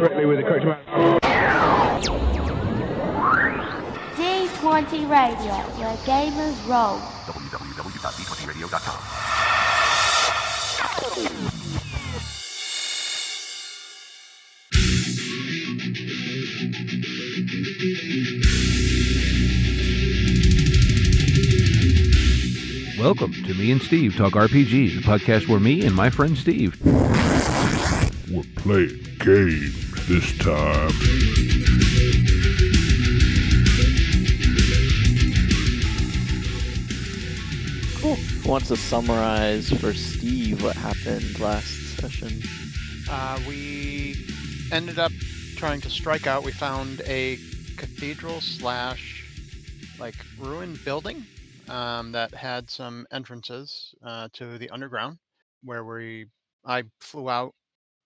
correctly with the correct amount. D20 Radio, where gamers roll. www.d20radio.com. Welcome to Me and Steve Talk RPG, the podcast where me and my friend Steve... We're playing games this time. Cool. Who wants to summarize for Steve what happened last session? We ended up trying to strike out. We found a cathedral / ruined building that had some entrances to the underground, where I flew out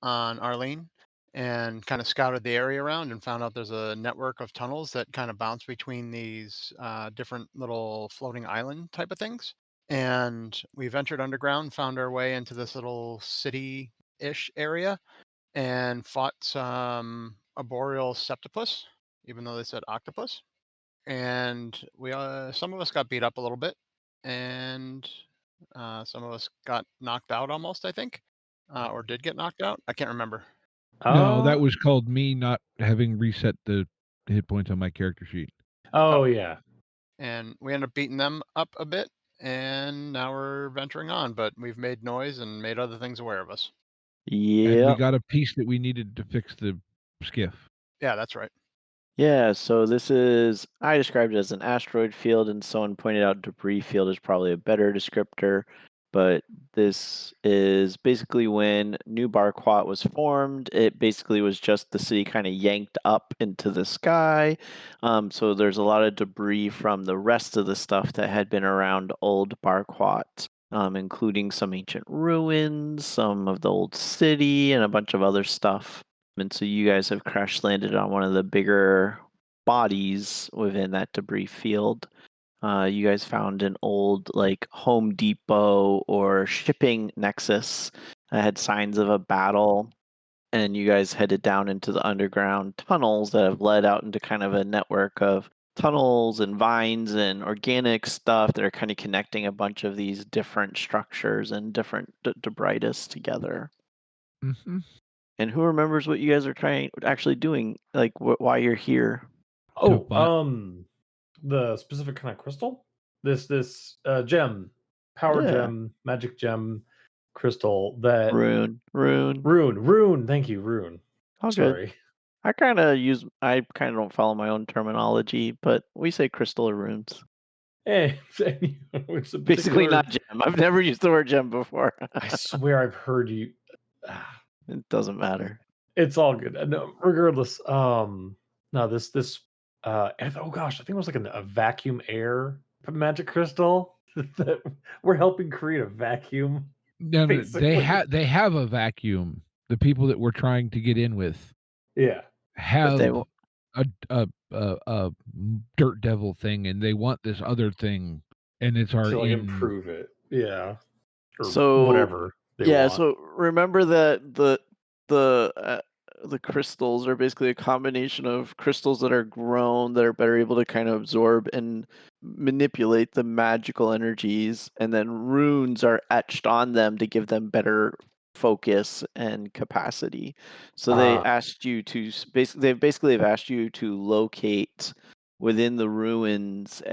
on Arlene and kind of scouted the area around and found out there's a network of tunnels that kind of bounce between these different little floating island type of things. And we ventured underground, found our way into this little city-ish area, and fought some arboreal septopus, even though they said octopus. And we some of us got beat up a little bit, and some of us got knocked out almost, I think, or did get knocked out. I can't remember. No, that was called me not having reset the hit points on my character sheet. Oh, yeah. And we ended up beating them up a bit, and now we're venturing on, but we've made noise and made other things aware of us. Yeah. And we got a piece that we needed to fix the skiff. Yeah, that's right. Yeah, so I described it as an asteroid field, and someone pointed out debris field is probably a better descriptor, but this is basically when New Barquat was formed. It basically was just the city kind of yanked up into the sky, so there's a lot of debris from the rest of the stuff that had been around Old Barquat, including some ancient ruins, some of the old city, and a bunch of other stuff. And so you guys have crash landed on one of the bigger bodies within that debris field. You guys found an old Home Depot or shipping nexus that had signs of a battle. And you guys headed down into the underground tunnels that have led out into kind of a network of tunnels and vines and organic stuff that are kind of connecting a bunch of these different structures and different debritus together. Mm-hmm. And who remembers what you guys are actually doing, why you're here? The specific kind of crystal? This gem, power gem, magic gem, crystal that Rune. Thank you, rune. Oh, sorry. Good. I kind of don't follow my own terminology, but we say crystal or runes. Hey, it's basically not gem. I've never used the word gem before. I swear I've heard you. It doesn't matter. It's all good. No, regardless, oh gosh, I think it was a vacuum air magic crystal that we're helping create a vacuum. No, they have a vacuum. The people that we're trying to get in with, have a dirt devil thing, and they want this other thing, and it's our to improve it. Yeah. Or so whatever. So remember that the crystals are basically a combination of crystals that are grown that are better able to kind of absorb and manipulate the magical energies, and then runes are etched on them to give them better focus and capacity. So they asked you to basically have asked you to locate within the ruins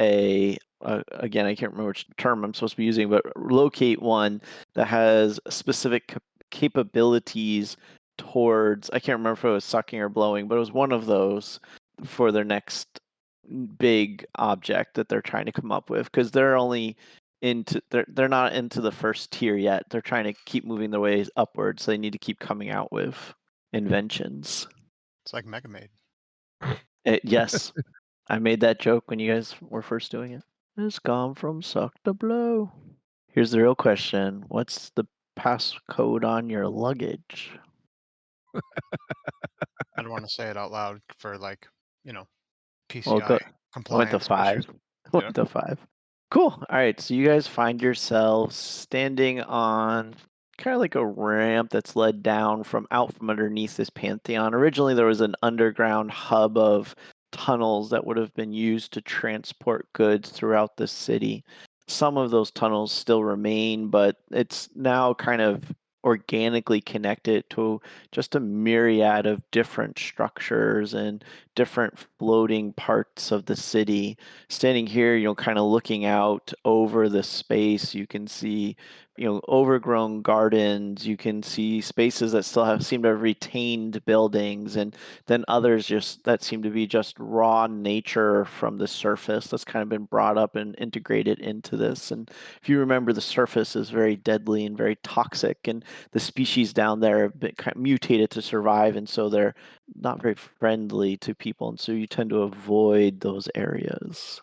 again, I can't remember which term I'm supposed to be using, but locate one that has specific capabilities towards, I can't remember if it was sucking or blowing, but it was one of those for their next big object that they're trying to come up with, because they're not into the first tier yet. They're trying to keep moving their ways upwards, so they need to keep coming out with inventions. It's like Mega Maid. Yes. I made that joke when you guys were first doing it. It's gone from suck to blow. Here's the real question. What's the passcode on your luggage? I don't want to say it out loud for PCI compliance. I went to 5. Went to 5. Cool. All right. So you guys find yourselves standing on kind of like a ramp that's led down from underneath this pantheon. Originally, there was an underground hub of tunnels that would have been used to transport goods throughout the city. Some of those tunnels still remain, but it's now kind of organically connected to just a myriad of different structures and different floating parts of the city. Standing here, kind of looking out over the space, you can see overgrown gardens. You can see spaces that still seem to have retained buildings, and then others that seem to be just raw nature from the surface that's kind of been brought up and integrated into this. And if you remember, the surface is very deadly and very toxic, and the species down there have been kind of mutated to survive, and so they're not very friendly to people, and so you tend to avoid those areas.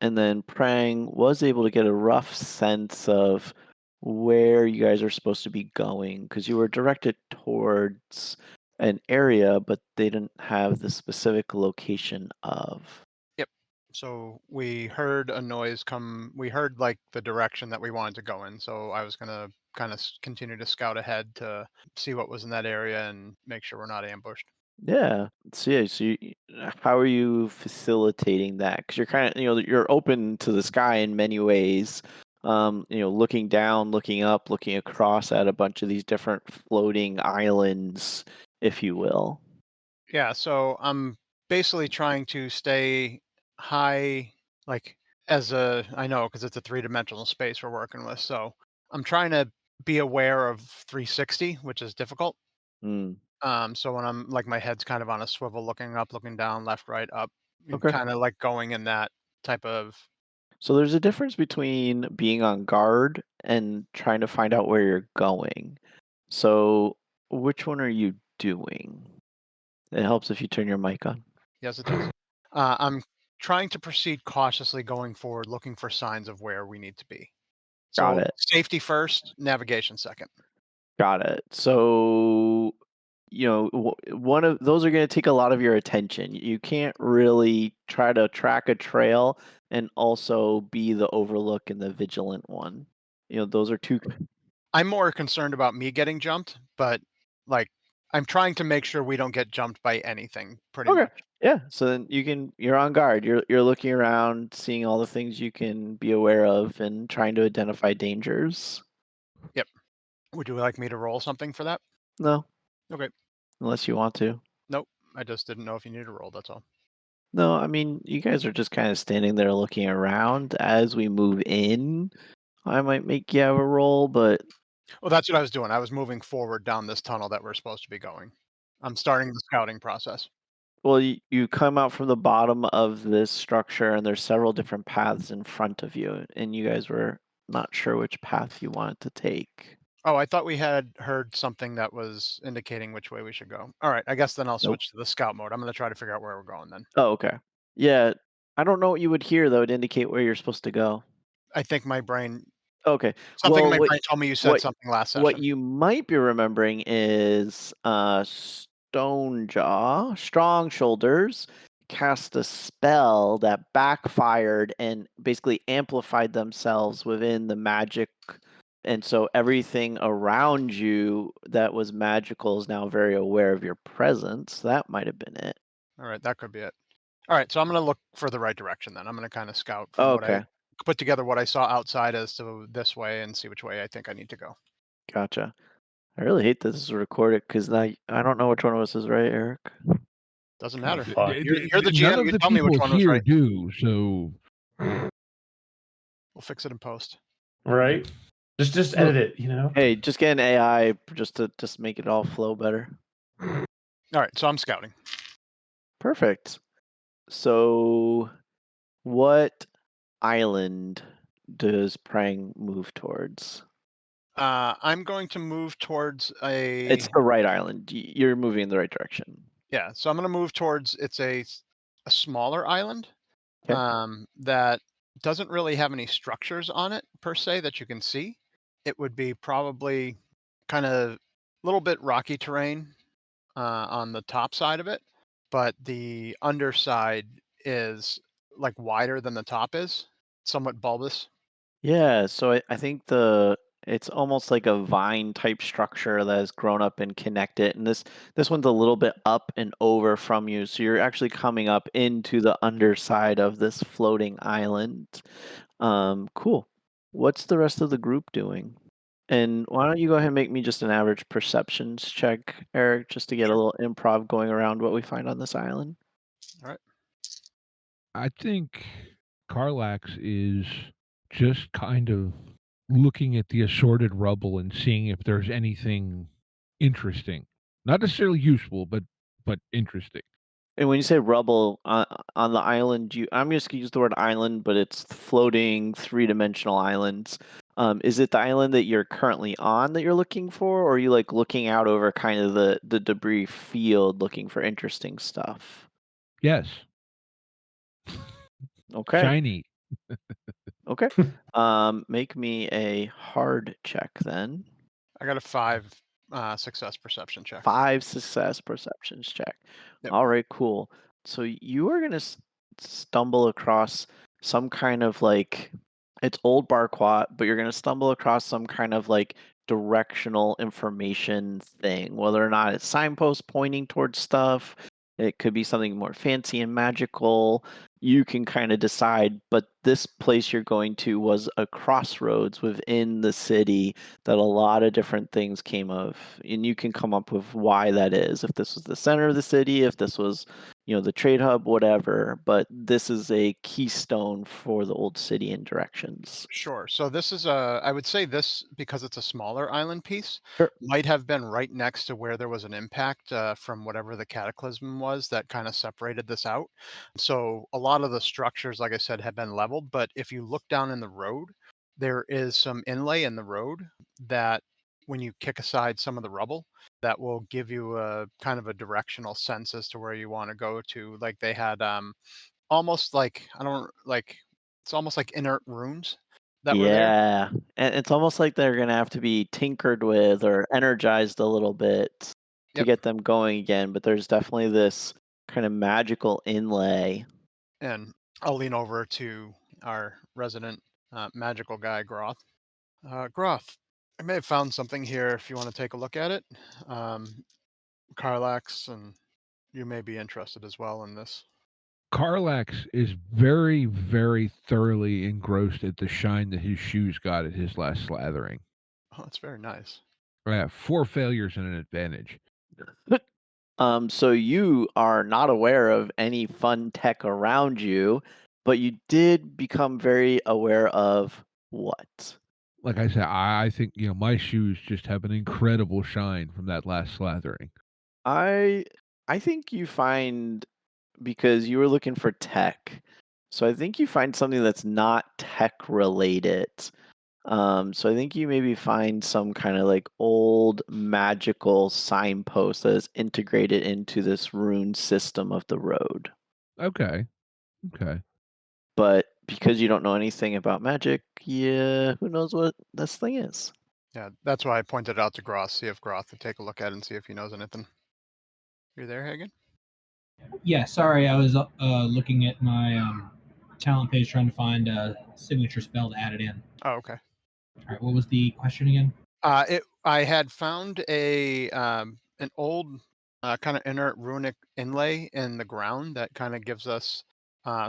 And then Prang was able to get a rough sense of where you guys are supposed to be going, because you were directed towards an area, but they didn't have the specific location of. Yep. So we heard a noise come. We heard like the direction that we wanted to go in. So I was gonna kind of continue to scout ahead to see what was in that area and make sure we're not ambushed. Yeah. So how are you facilitating that? Because you're kind of you're open to the sky in many ways. Looking down, looking up, looking across at a bunch of these different floating islands, if you will. Yeah, so I'm basically trying to stay high, like I know because it's a three-dimensional space we're working with. So I'm trying to be aware of 360, which is difficult. Mm. So when I'm like my head's kind of on a swivel, looking up, looking down, left, right, up, Okay. kind of like going in that type of. So there's a difference between being on guard and trying to find out where you're going. So which one are you doing? It helps if you turn your mic on. Yes, it does. I'm trying to proceed cautiously going forward, looking for signs of where we need to be. Got So it. safety first, navigation second. Got it. So, one of those are going to take a lot of your attention. You can't really try to track a trail and also be the overlook and the vigilant one. Those are two. I'm more concerned about me getting jumped, but like I'm trying to make sure we don't get jumped by anything pretty Okay. much. Yeah. So then you're on guard. You're looking around, seeing all the things you can be aware of and trying to identify dangers. Yep. Would you like me to roll something for that? No. Okay. Unless you want to. Nope. I just didn't know if you needed a roll, that's all. No, I mean, you guys are just kind of standing there looking around. As we move in, I might make you have a roll, but Well, that's what I was doing. I was moving forward down this tunnel that we're supposed to be going. I'm starting the scouting process. well, you come out from the bottom of this structure, and there's several different paths in front of you, and you guys were not sure which path you wanted to take. Oh, I thought we had heard something that was indicating which way we should go. All right, I guess then I'll Nope. switch to the scout mode. I'm going to try to figure out where we're going then. Oh, okay. Yeah, I don't know what you would hear though to indicate where you're supposed to go. I think my brain. Okay. Something in Well, my brain told me you said something last session. What you might be remembering is Stonejaw, Strong Shoulders, cast a spell that backfired and basically amplified themselves within the magic. And so everything around you that was magical is now very aware of your presence. That might have been it. All right, that could be it. All right, so I'm going to look for the right direction then. I'm going to kind of scout from what I put together what I saw outside as to this way and see which way I think I need to go. Gotcha. I really hate that this is recorded because now I don't know which one of us is right, Eric. Doesn't matter. Fuck. You're the GM. None of You the tell me which people one was here right. do, so We'll fix it in post. Right. Just edit it, Hey, just get an AI just to make it all flow better. All right, so I'm scouting. Perfect. So, what island does Prang move towards? I'm going to move towards a. It's the right island. You're moving in the right direction. Yeah, so I'm going to move towards. It's a smaller island. Okay. That doesn't really have any structures on it per se that you can see. It would be probably kind of a little bit rocky terrain on the top side of it, but the underside is like wider than the top is, somewhat bulbous. Yeah, so I think It's almost like a vine type structure that has grown up and connected. And this one's a little bit up and over from you. So you're actually coming up into the underside of this floating island. Cool. What's the rest of the group doing? And why don't you go ahead and make me just an average perceptions check, Eric, just to get a little improv going around what we find on this island. All right. I think Karlax is just kind of looking at the assorted rubble and seeing if there's anything interesting. Not necessarily useful, but interesting. And when you say rubble on the island, I'm just going to use the word island, but it's floating 3-dimensional islands. Is it the island that you're currently on that you're looking for, or are you like looking out over kind of the debris field looking for interesting stuff? Yes. Okay. Shiny. Okay. Make me a hard check then. I got a 5 success perception check. 5 success perceptions check. Yep. All right, cool. So you are going to stumble across some kind of like, it's Old Barquat, but you're going to stumble across some kind of like directional information thing, whether or not it's signposts pointing towards stuff. It could be something more fancy and magical. You can kind of decide, but this place you're going to was a crossroads within the city that a lot of different things came of, and you can come up with why that is. If this was the center of the city, if this was, the trade hub, whatever, but this is a keystone for the old city and directions. Sure. So this is I would say this, because it's a smaller island piece, Sure. might have been right next to where there was an impact from whatever the cataclysm was that kind of separated this out. So a lot of the structures, like I said, have been leveled, but if you look down in the road, there is some inlay in the road that when you kick aside some of the rubble, that will give you a kind of a directional sense as to where you want to go to. Like they had almost like it's almost like inert runes that were there. Yeah, and it's almost like they're gonna have to be tinkered with or energized a little bit to Yep. get them going again. But there's definitely this kind of magical inlay. And I'll lean over to our resident magical guy, Groth. Groth, I may have found something here if you want to take a look at it. Karlax, and you may be interested as well in this. Karlax is very, very thoroughly engrossed at the shine that his shoes got at his last slathering. Oh, that's very nice. Yeah, 4 failures and an advantage. So you are not aware of any fun tech around you, but you did become very aware of what? Like I said, I think my shoes just have an incredible shine from that last slathering. I think you find, because you were looking for tech, so I think you find something that's not tech related. So I think you maybe find some kind of like old magical signpost that is integrated into this rune system of the road. Okay. But because you don't know anything about magic, who knows what this thing is? Yeah, that's why I pointed it out to Groth, see if Groth would take a look at it and see if he knows anything. You there, Hagan? Yeah, sorry, I was looking at my talent page trying to find a signature spell to add it in. Oh, okay. All right, what was the question again? I had found an old kind of inert runic inlay in the ground that kind of gives us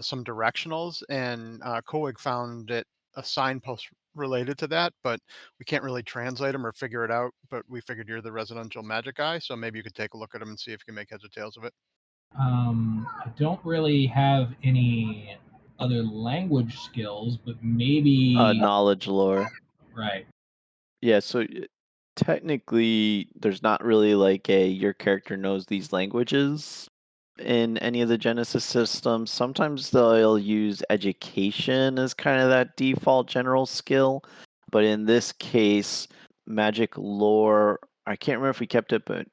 some directionals, and Kulweg found it a signpost related to that, but we can't really translate them or figure it out. But we figured you're the residential magic guy, so maybe you could take a look at them and see if you can make heads or tails of it. I don't really have any other language skills, but maybe knowledge lore. Right. Yeah, so technically there's not really like your character knows these languages in any of the Genesis systems. Sometimes they'll use education as kind of that default general skill, but in this case, magic lore, I can't remember if we kept it, but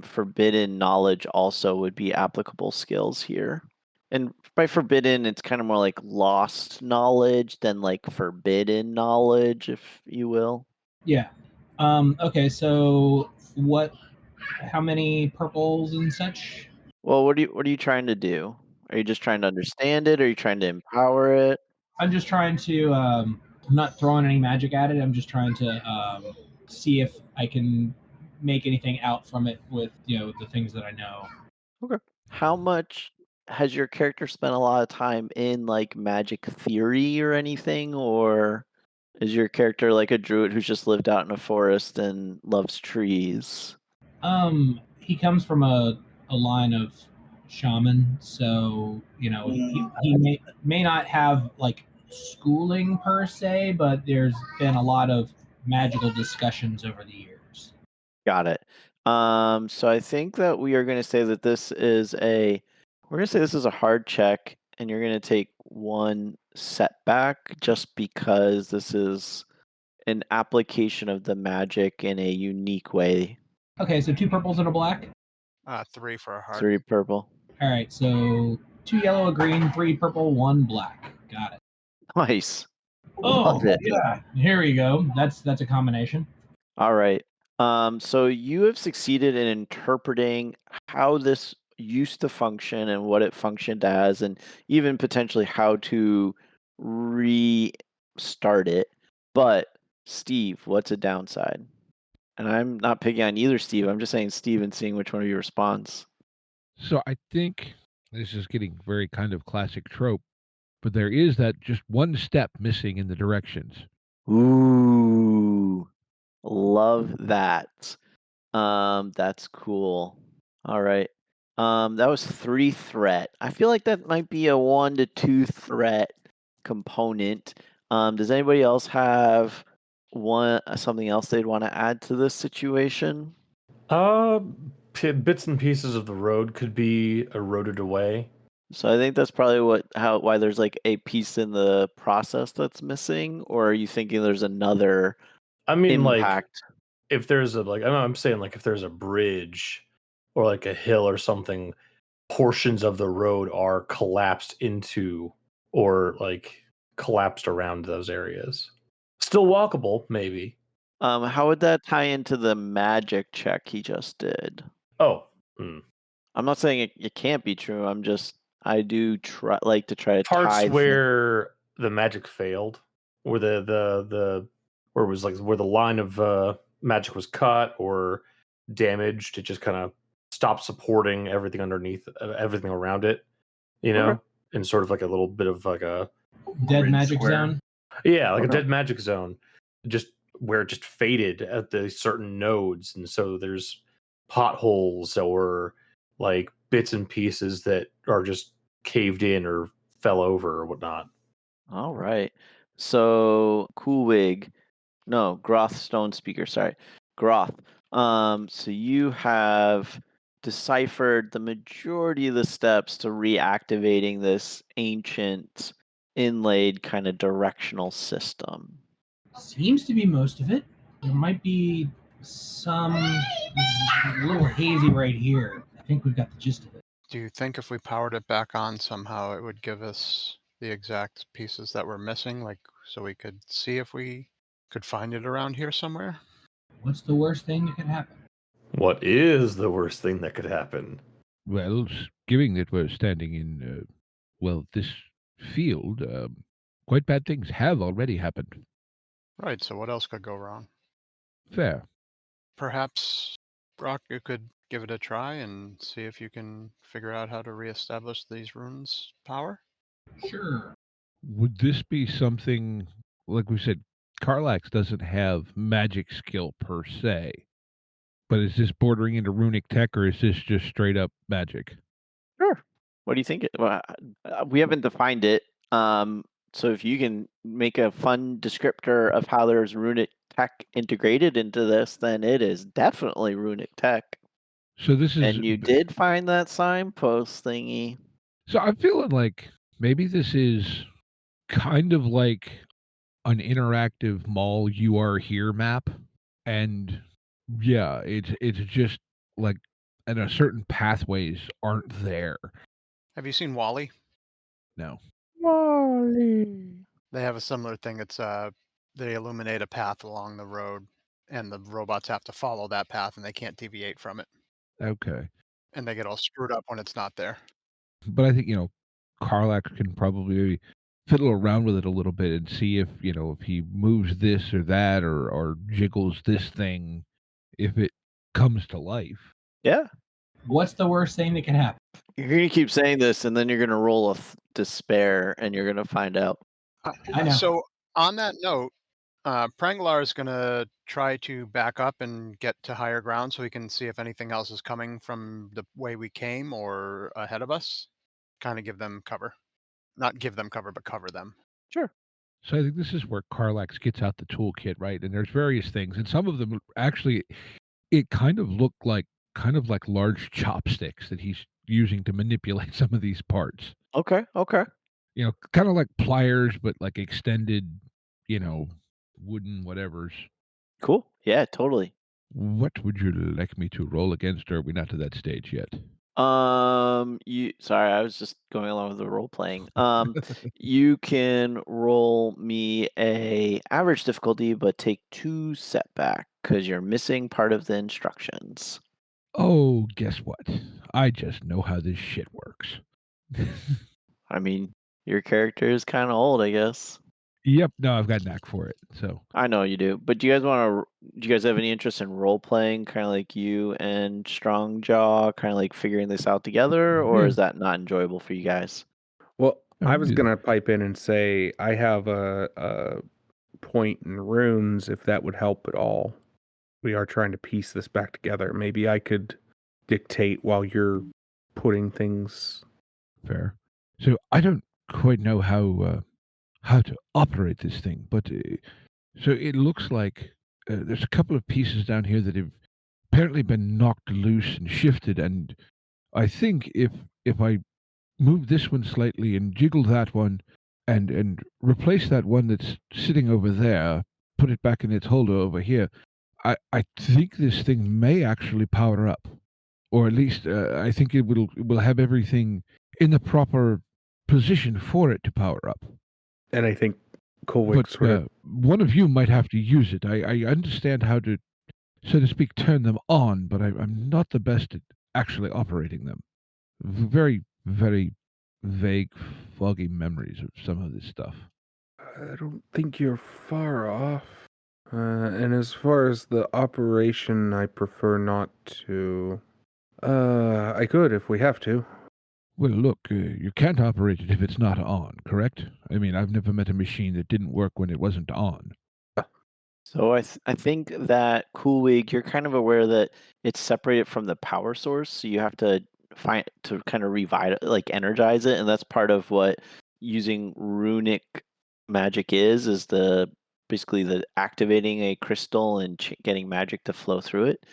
forbidden knowledge also would be applicable skills here. And by forbidden, it's kind of more like lost knowledge than like forbidden knowledge, if you will. Yeah. Okay, so how many purples and such? Well, what are you trying to do? Are you just trying to understand it? Or are you trying to empower it? I'm just trying to I'm not throwing any magic at it. I'm just trying to see if I can make anything out from it with the things that I know. Okay. How much has your character spent a lot of time in like magic theory or anything, or is your character like a druid who's just lived out in a forest and loves trees? He comes from a line of shaman, so he may not have like schooling per se, but there's been a lot of magical discussions over the years. Got it. So I think that we are going to say that we're going to say this is a hard check, and you're going to take one setback just because this is an application of the magic in a unique way. Okay, so 2 purples and a black. 3 for a heart. 3 purple. All right, so 2 yellow, a green, 3 purple, 1 black. Got it. Nice. Love it. Yeah. Here we go. That's a combination. All right. So you have succeeded in interpreting how this used to function and what it functioned as, and even potentially how to restart it. But Steve, what's a downside? And I'm not picking on either Steve. I'm just saying Steve and seeing which one of you responds. So I think this is getting very kind of classic trope, but there is that just one step missing in the directions. Ooh, love that. That's cool. All right. That was 3 threat. I feel like that might be a 1 to 2 threat component. Does anybody else have something else they'd want to add to this situation? Bits and pieces of the road could be eroded away. So I think that's probably why there's like a piece in the process that's missing, or are you thinking there's another impact? Like if there's I'm saying like if there's a bridge or like a hill or something, portions of the road are collapsed into or like collapsed around those areas. Still walkable, maybe. How would that tie into the magic check he just did? Oh. I'm not saying it can't be true. I do try to tie parts where the magic failed, where where it was like where the line of magic was cut or damaged. It just kind of stopped supporting everything underneath, everything around it, and sort of like a little bit of like a dead magic zone. Yeah, like a dead magic zone, just where it just faded at the certain nodes, and so there's potholes or like bits and pieces that are just caved in or fell over or whatnot. All right. So Kulweg, no, Groth Stone Speaker, sorry. Groth. So you have deciphered the majority of the steps to reactivating this ancient inlaid kind of directional system. Seems to be most of it. There might be some a little hazy right here. I think we've got the gist of it. Do you think if we powered it back on somehow it would give us the exact pieces that were missing, like so we could see if we could find it around here somewhere? What's the worst thing that could happen? What is the worst thing that could happen? Well, given that we're standing in, this field, quite bad things have already happened. Right, so what else could go wrong? Fair. Perhaps, Brock, you could give it a try and see if you can figure out how to reestablish these runes' power? Sure. Would this be something, like we said, Karlax doesn't have magic skill per se, but is this bordering into runic tech or is this just straight up magic? Sure. What do you think? Well, we haven't defined it. So if you can make a fun descriptor of how there's runic tech integrated into this, then it is definitely runic tech. So this is, and you did find that signpost thingy. So I'm feeling like maybe this is kind of like an interactive mall you are here map, and yeah, it's just like, and certain pathways aren't there. Have you seen Wally? No. Wally. They have a similar thing. It's they illuminate a path along the road, and the robots have to follow that path, and they can't deviate from it. Okay. And they get all screwed up when it's not there. But I think Karlax can probably fiddle around with it a little bit and see if if he moves this or that or jiggles this thing, if it comes to life. Yeah. What's the worst thing that can happen? You're going to keep saying this, and then you're going to roll a despair, and you're going to find out. I know. So on that note, Prangalar is going to try to back up and get to higher ground so he can see if anything else is coming from the way we came or ahead of us. Kind of give them cover. Not give them cover, but cover them. Sure. So I think this is where Karlax gets out the toolkit, right? And there's various things, and some of them actually, it kind of look like large chopsticks that he's using to manipulate some of these parts. Okay. Kind of like pliers, but like extended, wooden whatevers. Cool. Yeah, totally. What would you like me to roll against, or are we not to that stage yet? Sorry, I was just going along with the role playing. You can roll me a average difficulty, but take 2 setback because you're missing part of the instructions. Oh, guess what? I just know how this shit works. I mean, your character is kind of old, I guess. Yep. No, I've got knack for it. So I know you do. But do you guys have any interest in role playing, kind of like you and Strongjaw, kind of like figuring this out together, or is that not enjoyable for you guys? Well, I was gonna pipe in and say I have a point in runes, if that would help at all. We are trying to piece this back together. Maybe I could dictate while you're putting things. Fair. So I don't quite know how to operate this thing, but so it looks like there's a couple of pieces down here that have apparently been knocked loose and shifted, and I think if I move this one slightly and jiggle that one and replace that one that's sitting over there, put it back in its holder over here, I think this thing may actually power up, or at least I think it will have everything in the proper position for it to power up. And I think Kulweg one of you might have to use it. I understand how to, so to speak, turn them on, but I'm not the best at actually operating them. Very, very vague, foggy memories of some of this stuff. I don't think you're far off. And as far as the operation, I prefer not to. I could if we have to. Well, look, you can't operate it if it's not on, correct? I mean, I've never met a machine that didn't work when it wasn't on. So I think that Kulweg, you're kind of aware that it's separated from the power source, so you have to find to kind of energize it, and that's part of what using runic magic is basically the activating a crystal and getting magic to flow through it.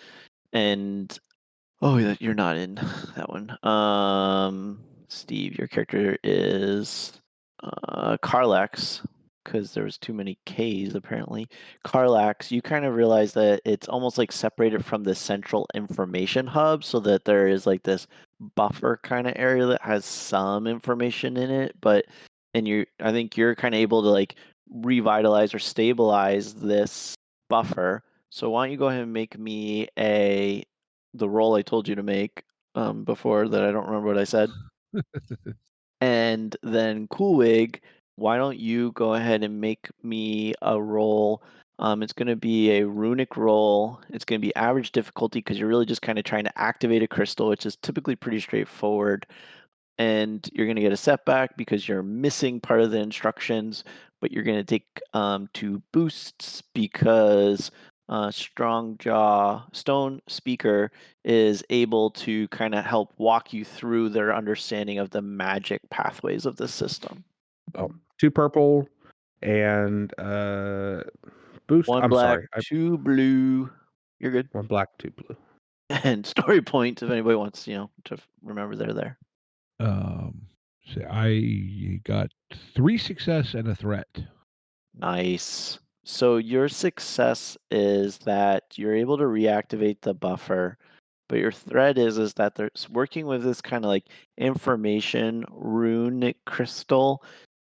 And you're not in that one. Steve, your character is Karlax, because there was too many K's apparently. Karlax, you kind of realize that it's almost like separated from the central information hub, so that there is like this buffer kind of area that has some information in it, I think you're kind of able to like revitalize or stabilize this buffer. So why don't you go ahead and make me the roll I told you to make before that I don't remember what I said. And then Kulweg, why don't you go ahead and make me a roll? It's going to be a runic roll. It's going to be average difficulty because you're really just kind of trying to activate a crystal, which is typically pretty straightforward. And you're going to get a setback because you're missing part of the instructions, but you're going to take 2 boosts because Strongjaw Stone Speaker is able to kind of help walk you through their understanding of the magic pathways of the system. 2 purple and boost. 1 I'm black, sorry. 2 blue. You're good. 1 black, 2 blue. And story point, if anybody wants, to remember they're there. So I got 3 success and a threat. Nice. So your success is that you're able to reactivate the buffer, but your threat is that they're working with this kind of like information runic crystal.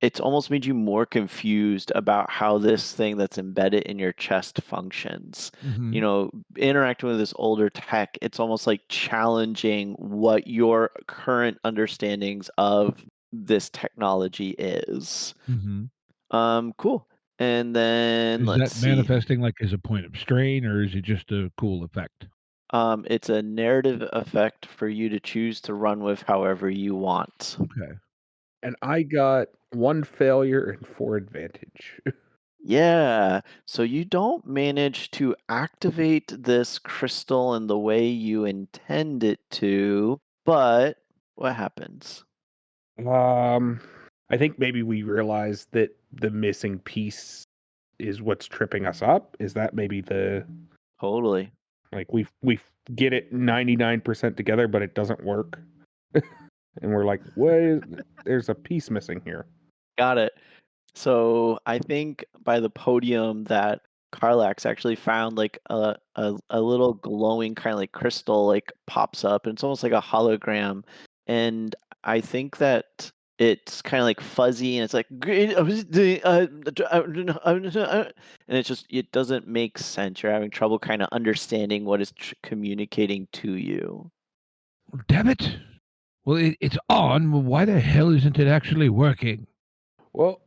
It's almost made you more confused about how this thing that's embedded in your chest functions. Mm-hmm. Interacting with this older tech, it's almost like challenging what your current understandings of this technology is. Mm-hmm. Cool. And then Is let's that see. manifesting like as a point of strain, or is it just a cool effect? It's a narrative effect for you to choose to run with however you want. Okay. And I got 1 failure and 4 advantage. Yeah. So you don't manage to activate this crystal in the way you intend it to, but what happens? I think maybe we realized that the missing piece is what's tripping us up. Is that maybe the Totally. like we get it 99% together, but it doesn't work, and we're like, there's a piece missing here. Got it. So I think by the podium that Karlax actually found like a little glowing kind of like crystal like pops up, and it's almost like a hologram. And I think that it's kind of like fuzzy and it's like and it's just it doesn't make sense. You're having trouble kind of understanding what it's communicating to you. Damn it! Well, it's on. Why the hell isn't it actually working? Well,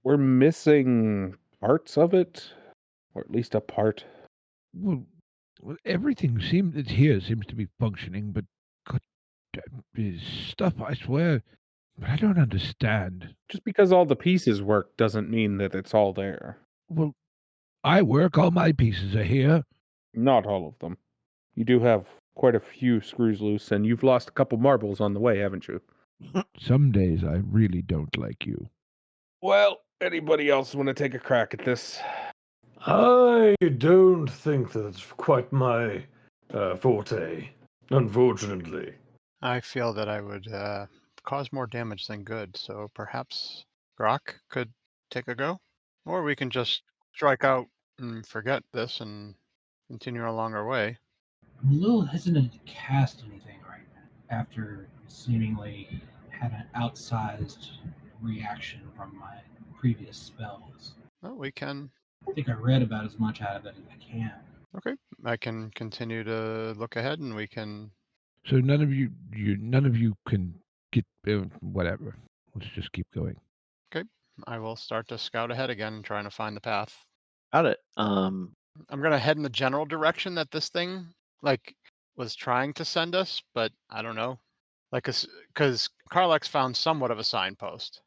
we're missing parts of it, or at least a part. Well, everything seems to be functioning, but God, is stuff, I swear, I don't understand. Just because all the pieces work doesn't mean that it's all there. Well, I work. All my pieces are here. Not all of them. You do have quite a few screws loose, and you've lost a couple marbles on the way, haven't you? Some days I really don't like you. Well, anybody else want to take a crack at this? I don't think that's quite my forte, unfortunately. I feel that I would cause more damage than good, so perhaps Grok could take a go? Or we can just strike out and forget this and continue along our way. I'm a little hesitant to cast anything right now after seemingly had an outsized reaction from my previous spells. Well, we can. I think I read about as much out of it as I can. Okay, I can continue to look ahead, and we can. So none of you can get whatever. Let's just keep going. Okay, I will start to scout ahead again, trying to find the path. Got it. I'm gonna head in the general direction that this thing was trying to send us, but I don't know, because Karlax found somewhat of a signpost.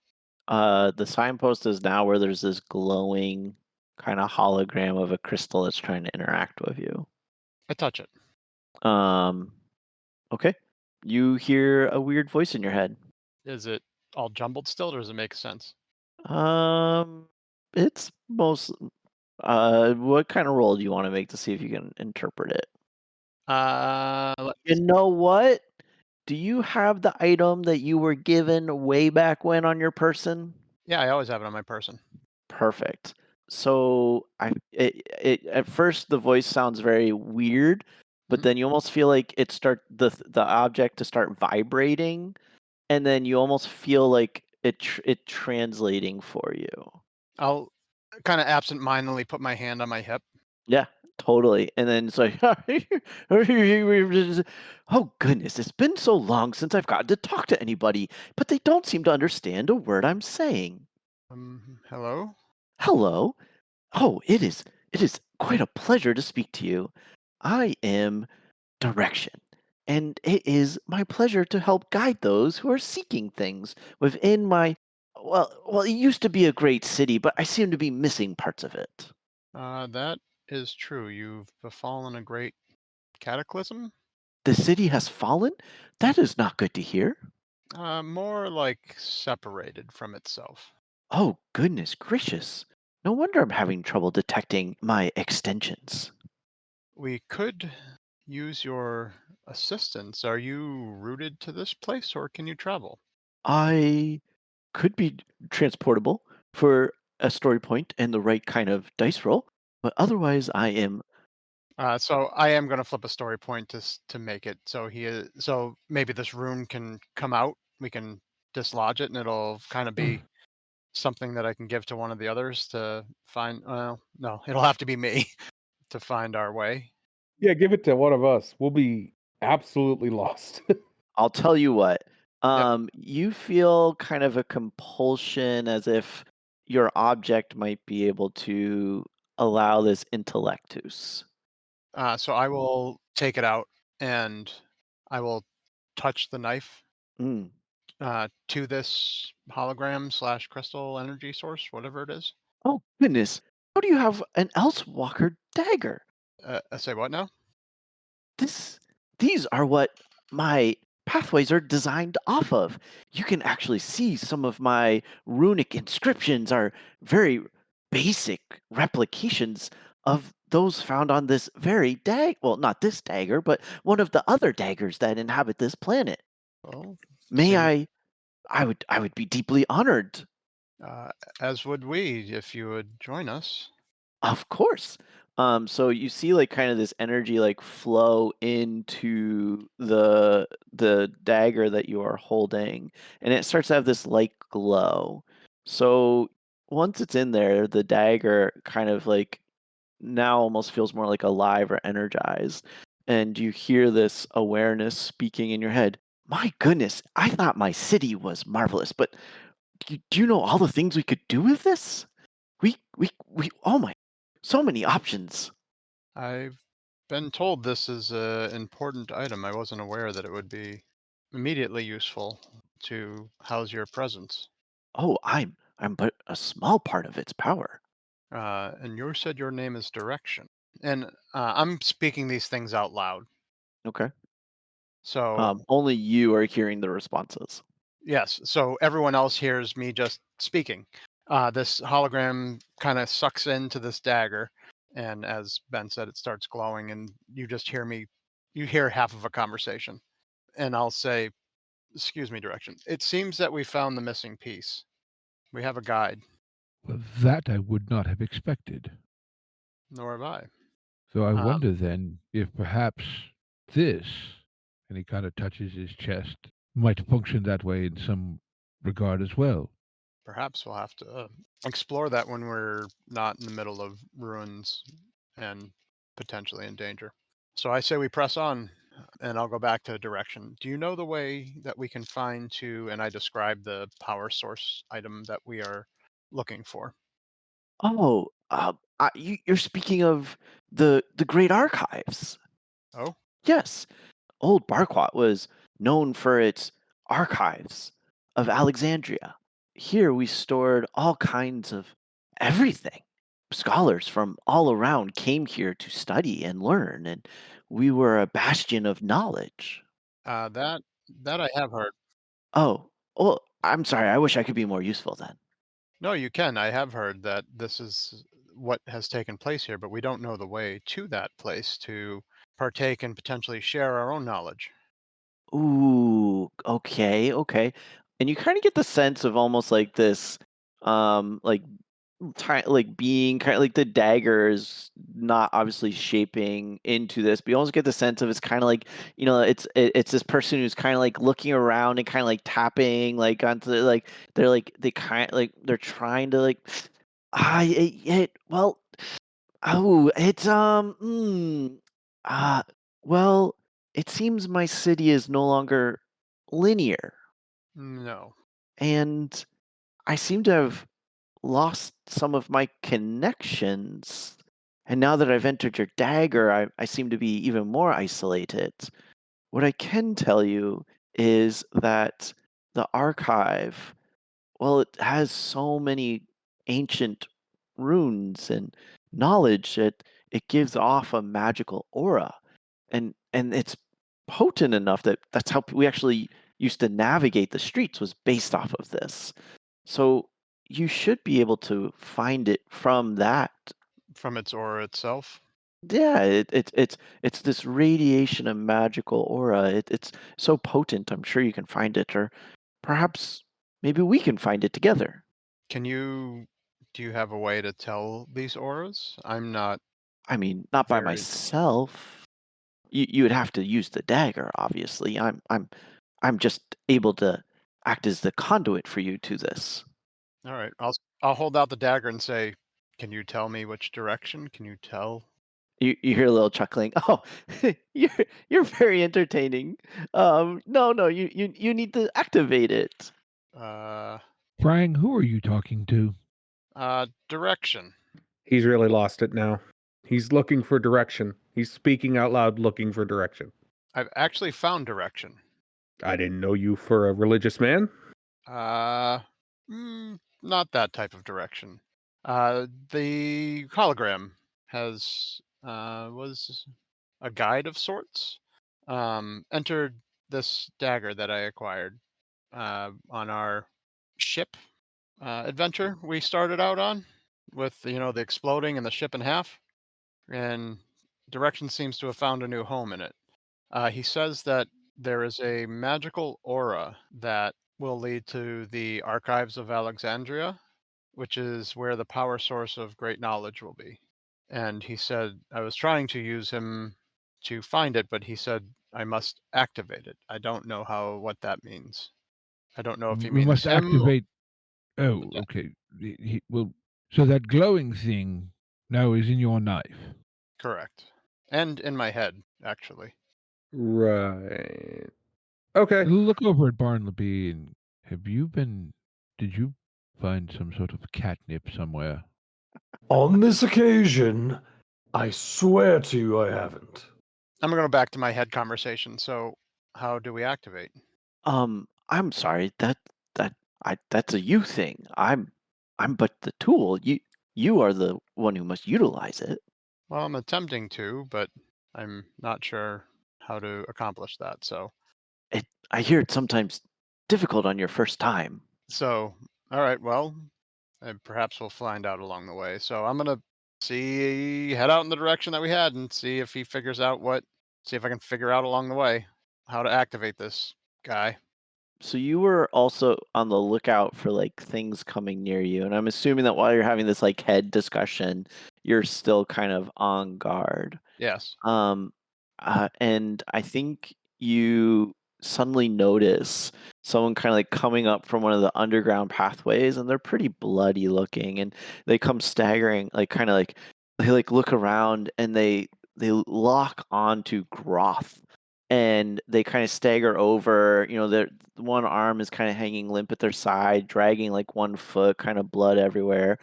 The signpost is now where there's this glowing kind of hologram of a crystal that's trying to interact with you. I touch it. Okay. You hear a weird voice in your head. Is it all jumbled still, or does it make sense? It's most. What kind of roll do you want to make to see if you can interpret it? You know what? Do you have the item that you were given way back when on your person? Yeah, I always have it on my person. Perfect. So at first the voice sounds very weird, but then you almost feel like the object to start vibrating, and then you almost feel like it translating for you. I'll kind of absent-mindedly put my hand on my hip. Yeah, totally. And then it's like, oh goodness, it's been so long since I've gotten to talk to anybody, but they don't seem to understand a word I'm saying. Hello? Hello. Oh, it is quite a pleasure to speak to you. I am Direction, and it is my pleasure to help guide those who are seeking things within my well, it used to be a great city, but I seem to be missing parts of it. That is true. You've befallen a great cataclysm? The city has fallen? That is not good to hear. More like separated from itself. Oh, goodness gracious. No wonder I'm having trouble detecting my extensions. We could use your assistance. Are you rooted to this place, or can you travel? I could be transportable for a story point and the right kind of dice roll, but otherwise I am. So I am going to flip a story point to make it so so maybe this rune can come out. We can dislodge it, and it'll kind of be something that I can give to one of the others to find. Well, no, it'll have to be me to find our way. Yeah, give it to one of us. We'll be absolutely lost. I'll tell you what. You feel kind of a compulsion as if your object might be able to allow this intellectus. So I will take it out and I will touch the knife Mm. to this hologram slash crystal energy source, whatever it is. Oh, goodness. How do you have an Elsewalker dagger? I say what now? These are what my pathways are designed off of. You can actually see some of my runic inscriptions are very basic replications of those found on this very well, not this dagger, but one of the other daggers that inhabit this planet. Well, May I would be deeply honored. As would we if you would join us. Of course. So you see like kind of this energy like flow into the dagger that you are holding, and it starts to have this light glow. So once it's in there, the dagger kind of like now almost feels more like alive or energized. And you hear this awareness speaking in your head. My goodness, I thought my city was marvelous, but do you know all the things we could do with this? We oh my, so many options. I've been told this is an important item. I wasn't aware that it would be immediately useful to house your presence. Oh, I'm but a small part of its power. And you said your name is Direction. And I'm speaking these things out loud. Okay. So, Only you are hearing the responses. yes. So everyone else hears me just speaking. This hologram kind of sucks into this dagger. And as Ben said, it starts glowing, and you just hear me. You hear half of a conversation. And I'll say, excuse me, Direction. It seems that we found the missing piece. We have a guide. Well, that I would not have expected. Nor have I. So I wonder then if perhaps this, and he kind of touches his chest, might function that way in some regard as well. Perhaps we'll have to explore that when we're not in the middle of ruins and potentially in danger. So I say we press on, and I'll go back to Direction. Do you know the way that we can find to, and I describe the power source item that we are looking for? Oh, you're speaking of the Great Archives. Oh, Yes, Old Barquat was known for its archives of Alexandria. Here we stored all kinds of everything. Scholars from all around came here to study and learn, and we were a bastion of knowledge. that I have heard. Oh, well, I'm sorry. I wish I could be more useful then. No, you can. I have heard that this is what has taken place here, but we don't know the way to that place to partake and potentially share our own knowledge. Ooh, okay, okay. And you kind of get the sense of almost like this, like like being kind of like the dagger is not obviously shaping into this, but you almost get the sense of it's kind of like it's this person who's kind of like looking around and kind of like tapping like onto like they kind like they're trying to like well oh it's uh well it seems my city is no longer linear, No. and I seem to have lost some of my connections. And now that I've entered your dagger, I seem to be even more isolated. What I can tell you is that the archive, well, it has so many ancient runes and knowledge that it gives off a magical aura. And it's potent enough that that's how we actually used to navigate the streets was based off of this. So you should be able to find it from that. From its aura itself? Yeah, it's this radiation of magical aura. It's so potent. I'm sure you can find it, or perhaps maybe we can find it together. Do you have a way to tell these auras? I'm not I mean, not by very. myself. You would have to use the dagger, obviously. I'm just able to act as the conduit for you to this. All right. I'll hold out the dagger and say, "Can you tell me which direction? Can you tell?" You hear a little chuckling. Oh, you're very entertaining. No, you need to activate it. Prang, who are you talking to? Direction. He's really lost it now. He's looking for direction. He's speaking out loud, looking for direction. I've actually found direction. I didn't know you for a religious man. Not that type of direction. The hologram was a guide of sorts. Entered this dagger that I acquired on our ship adventure we started out on, with the exploding and the ship in half, and direction seems to have found a new home in it. He says that there is a magical aura that will lead to the archives of Alexandria, which is where the power source of great knowledge will be. And he said I was trying to use him to find it, but he said I must activate it. I don't know what that means. I don't know if he We means must him. activate. Oh, okay. Well, so that glowing thing now is in your knife. Correct. And in my head, actually. Right. Okay. Look over at Barnelby and did you find some sort of catnip somewhere? On this occasion, I swear to you I haven't. I'm going to go back to my head conversation. So how do we activate? I'm sorry. That's a you thing. I'm but the tool. You are the one who must utilize it. Well, I'm attempting to, but I'm not sure how to accomplish that. So I hear it's sometimes difficult on your first time. So, all right, well, perhaps we'll find out along the way. So I'm going to head out in the direction that we had and see if he figures out see if I can figure out along the way how to activate this guy. So you were also on the lookout for like things coming near you, and I'm assuming that while you're having this like head discussion, you're still kind of on guard. Yes. And I think you suddenly notice someone kind of like coming up from one of the underground pathways, and they're pretty bloody looking, and they come staggering, like kind of like they like look around and they lock onto Groth. And they kind of stagger over, their one arm is kind of hanging limp at their side, dragging like one foot, kind of blood everywhere.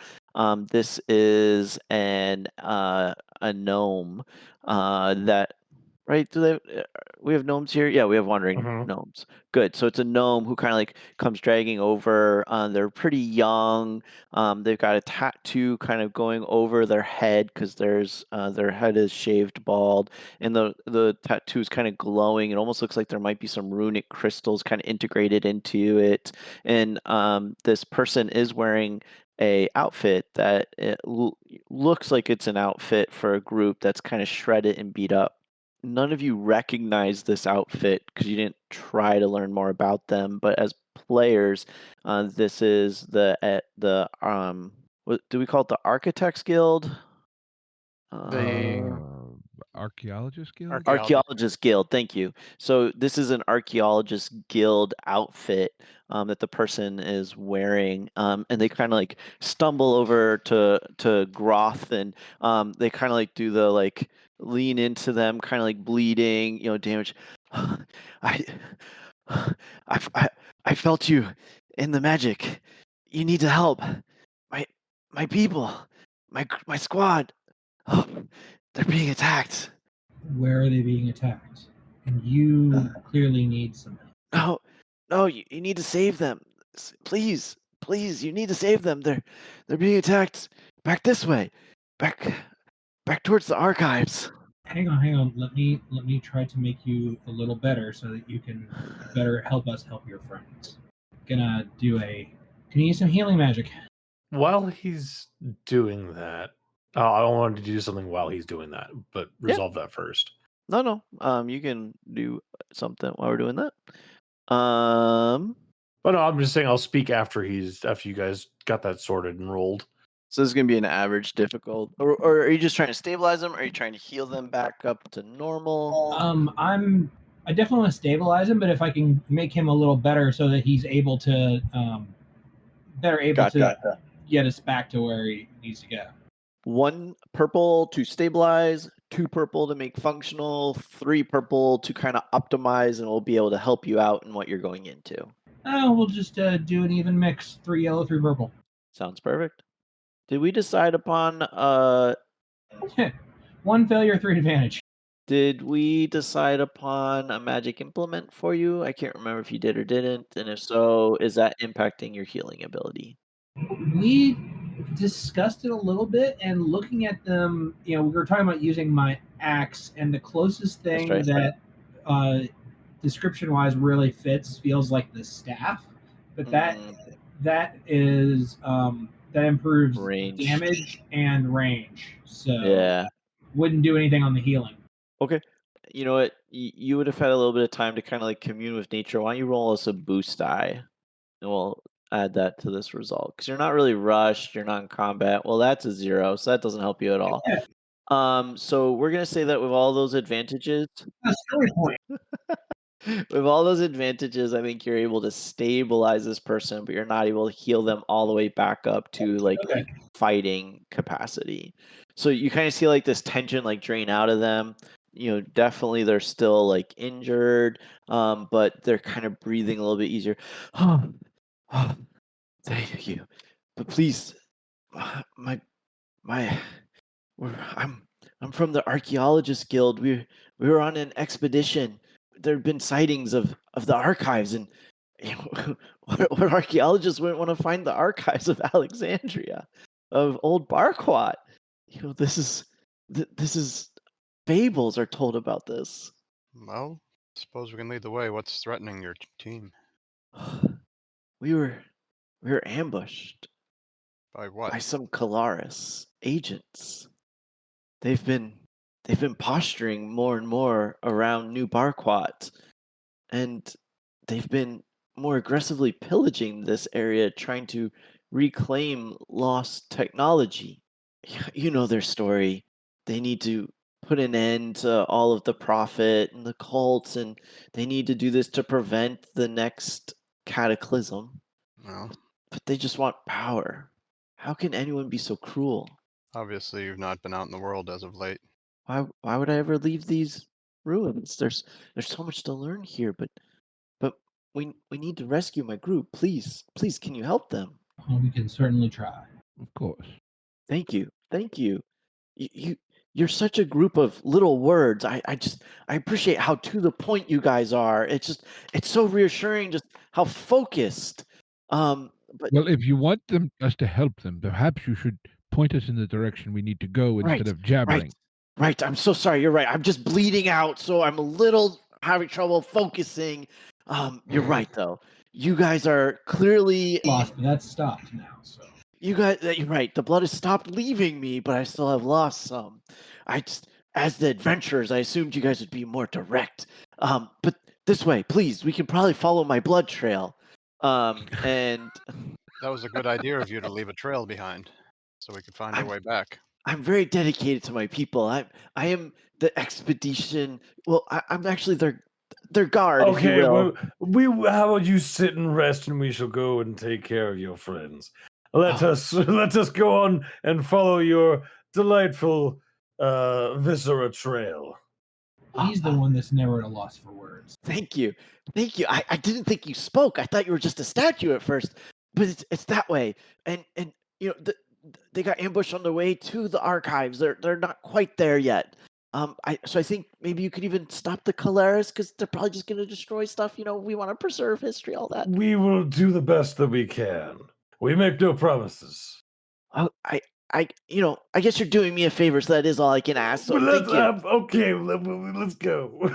This is a gnome that, right? We have gnomes here? Yeah, we have wandering gnomes. Good. So it's a gnome who kind of like comes dragging over. They're pretty young. They've got a tattoo kind of going over their head because their head is shaved bald, and the tattoo is kind of glowing. It almost looks like there might be some runic crystals kind of integrated into it. And this person is wearing a outfit that looks like it's an outfit for a group that's kind of shredded and beat up. None of you recognize this outfit because you didn't try to learn more about them, but as players, this is the what do we call it, the Architects Guild? The Archaeologist Guild? Archaeologist Guild, thank you. So this is an Archaeologist Guild outfit that the person is wearing, and they kind of like stumble over to Groth, and they kind of like do the like lean into them, kind of like bleeding, damage. I felt you in the magic. You need to help. My people, my squad. Oh, they're being attacked. Where are they being attacked? And you clearly need some help. No, you need to save them. Please, you need to save them. They're being attacked. Back this way. Back towards the archives. Hang on. Let me try to make you a little better so that you can better help us help your friends. Can you use some healing magic? While he's doing that, I wanted to do something while he's doing that, but resolve that first. No. You can do something while we're doing that. Oh no, I'm just saying I'll speak after you guys got that sorted and rolled. So this is gonna be an average difficult, or are you just trying to stabilize them? Or are you trying to heal them back up to normal? I definitely want to stabilize him, but if I can make him a little better so that he's able to get us back to where he needs to go. 1 purple to stabilize, 2 purple to make functional, 3 purple to kind of optimize, and we'll be able to help you out in what you're going into. Oh, we'll just do an even mix. 3 yellow, 3 purple. Sounds perfect. Did we decide upon 1 failure, 3 advantage. Did we decide upon a magic implement for you? I can't remember if you did or didn't, and if so, is that impacting your healing ability? We discussed it a little bit, and looking at them, we were talking about using my axe, and the closest thing that description-wise really feels like the staff, but that is that improves range. Damage and range, so wouldn't do anything on the healing. Okay. You know what? You would have had a little bit of time to kind of like commune with nature. Why don't you roll us a boost die, and we'll add that to this result, because you're not really rushed, you're not in combat. Well, that's a 0, so that doesn't help you at all. So we're gonna say that with all those advantages, with all those advantages, I think you're able to stabilize this person, but you're not able to heal them all the way back up to like fighting capacity. So you kind of see like this tension like drain out of them. Definitely they're still like injured, but they're kind of breathing a little bit easier. Thank you, but please, I'm from the Archaeologist Guild. We were on an expedition. There have been sightings of the archives, and what archaeologists wouldn't want to find the archives of Alexandria, of Old Barquat. This is fables are told about this. Well, suppose we can lead the way. What's threatening your team? We were ambushed. By what? By some Karlax agents. They've been posturing more and more around New Barquat, and they've been more aggressively pillaging this area, trying to reclaim lost technology. You know their story. They need to put an end to all of the profit and the cults, and they need to do this to prevent the next cataclysm. Well, but they just want power. How can anyone be so cruel? Obviously, you've not been out in the world as of late. Why would I ever leave these ruins? There's so much to learn here, but we need to rescue my group. Please, can you help them? Well, we can certainly try. Of course. Thank you. You're such a group of little words. I appreciate how to the point you guys are. It's so reassuring just how focused. But well, if you want us to help them, perhaps you should point us in the direction we need to go instead of jabbering. Right. I'm so sorry. You're right. I'm just bleeding out, so I'm a little having trouble focusing. You're right, though. You guys are clearly lost, but that's stopped now. So you're right. The blood has stopped leaving me, but I still have lost some. As the adventurers, I assumed you guys would be more direct. But this way, please. We can probably follow my blood trail. And that was a good idea of you to leave a trail behind, so we could find our way back. I'm very dedicated to my people. I am the expedition. Well, I'm actually their guard. Okay, well, how about you sit and rest, and we shall go and take care of your friends. Let us go on and follow your delightful viscera trail. He's the one that's never at a loss for words. Thank you. I didn't think you spoke. I thought you were just a statue at first, but it's that way. And they got ambushed on the way to the archives. They're not quite there yet. So I think maybe you could even stop the Karlax, because they're probably just going to destroy stuff. We want to preserve history, all that. We will do the best that we can. We make no promises. I guess you're doing me a favor, so that is all I can ask. So okay, let's go.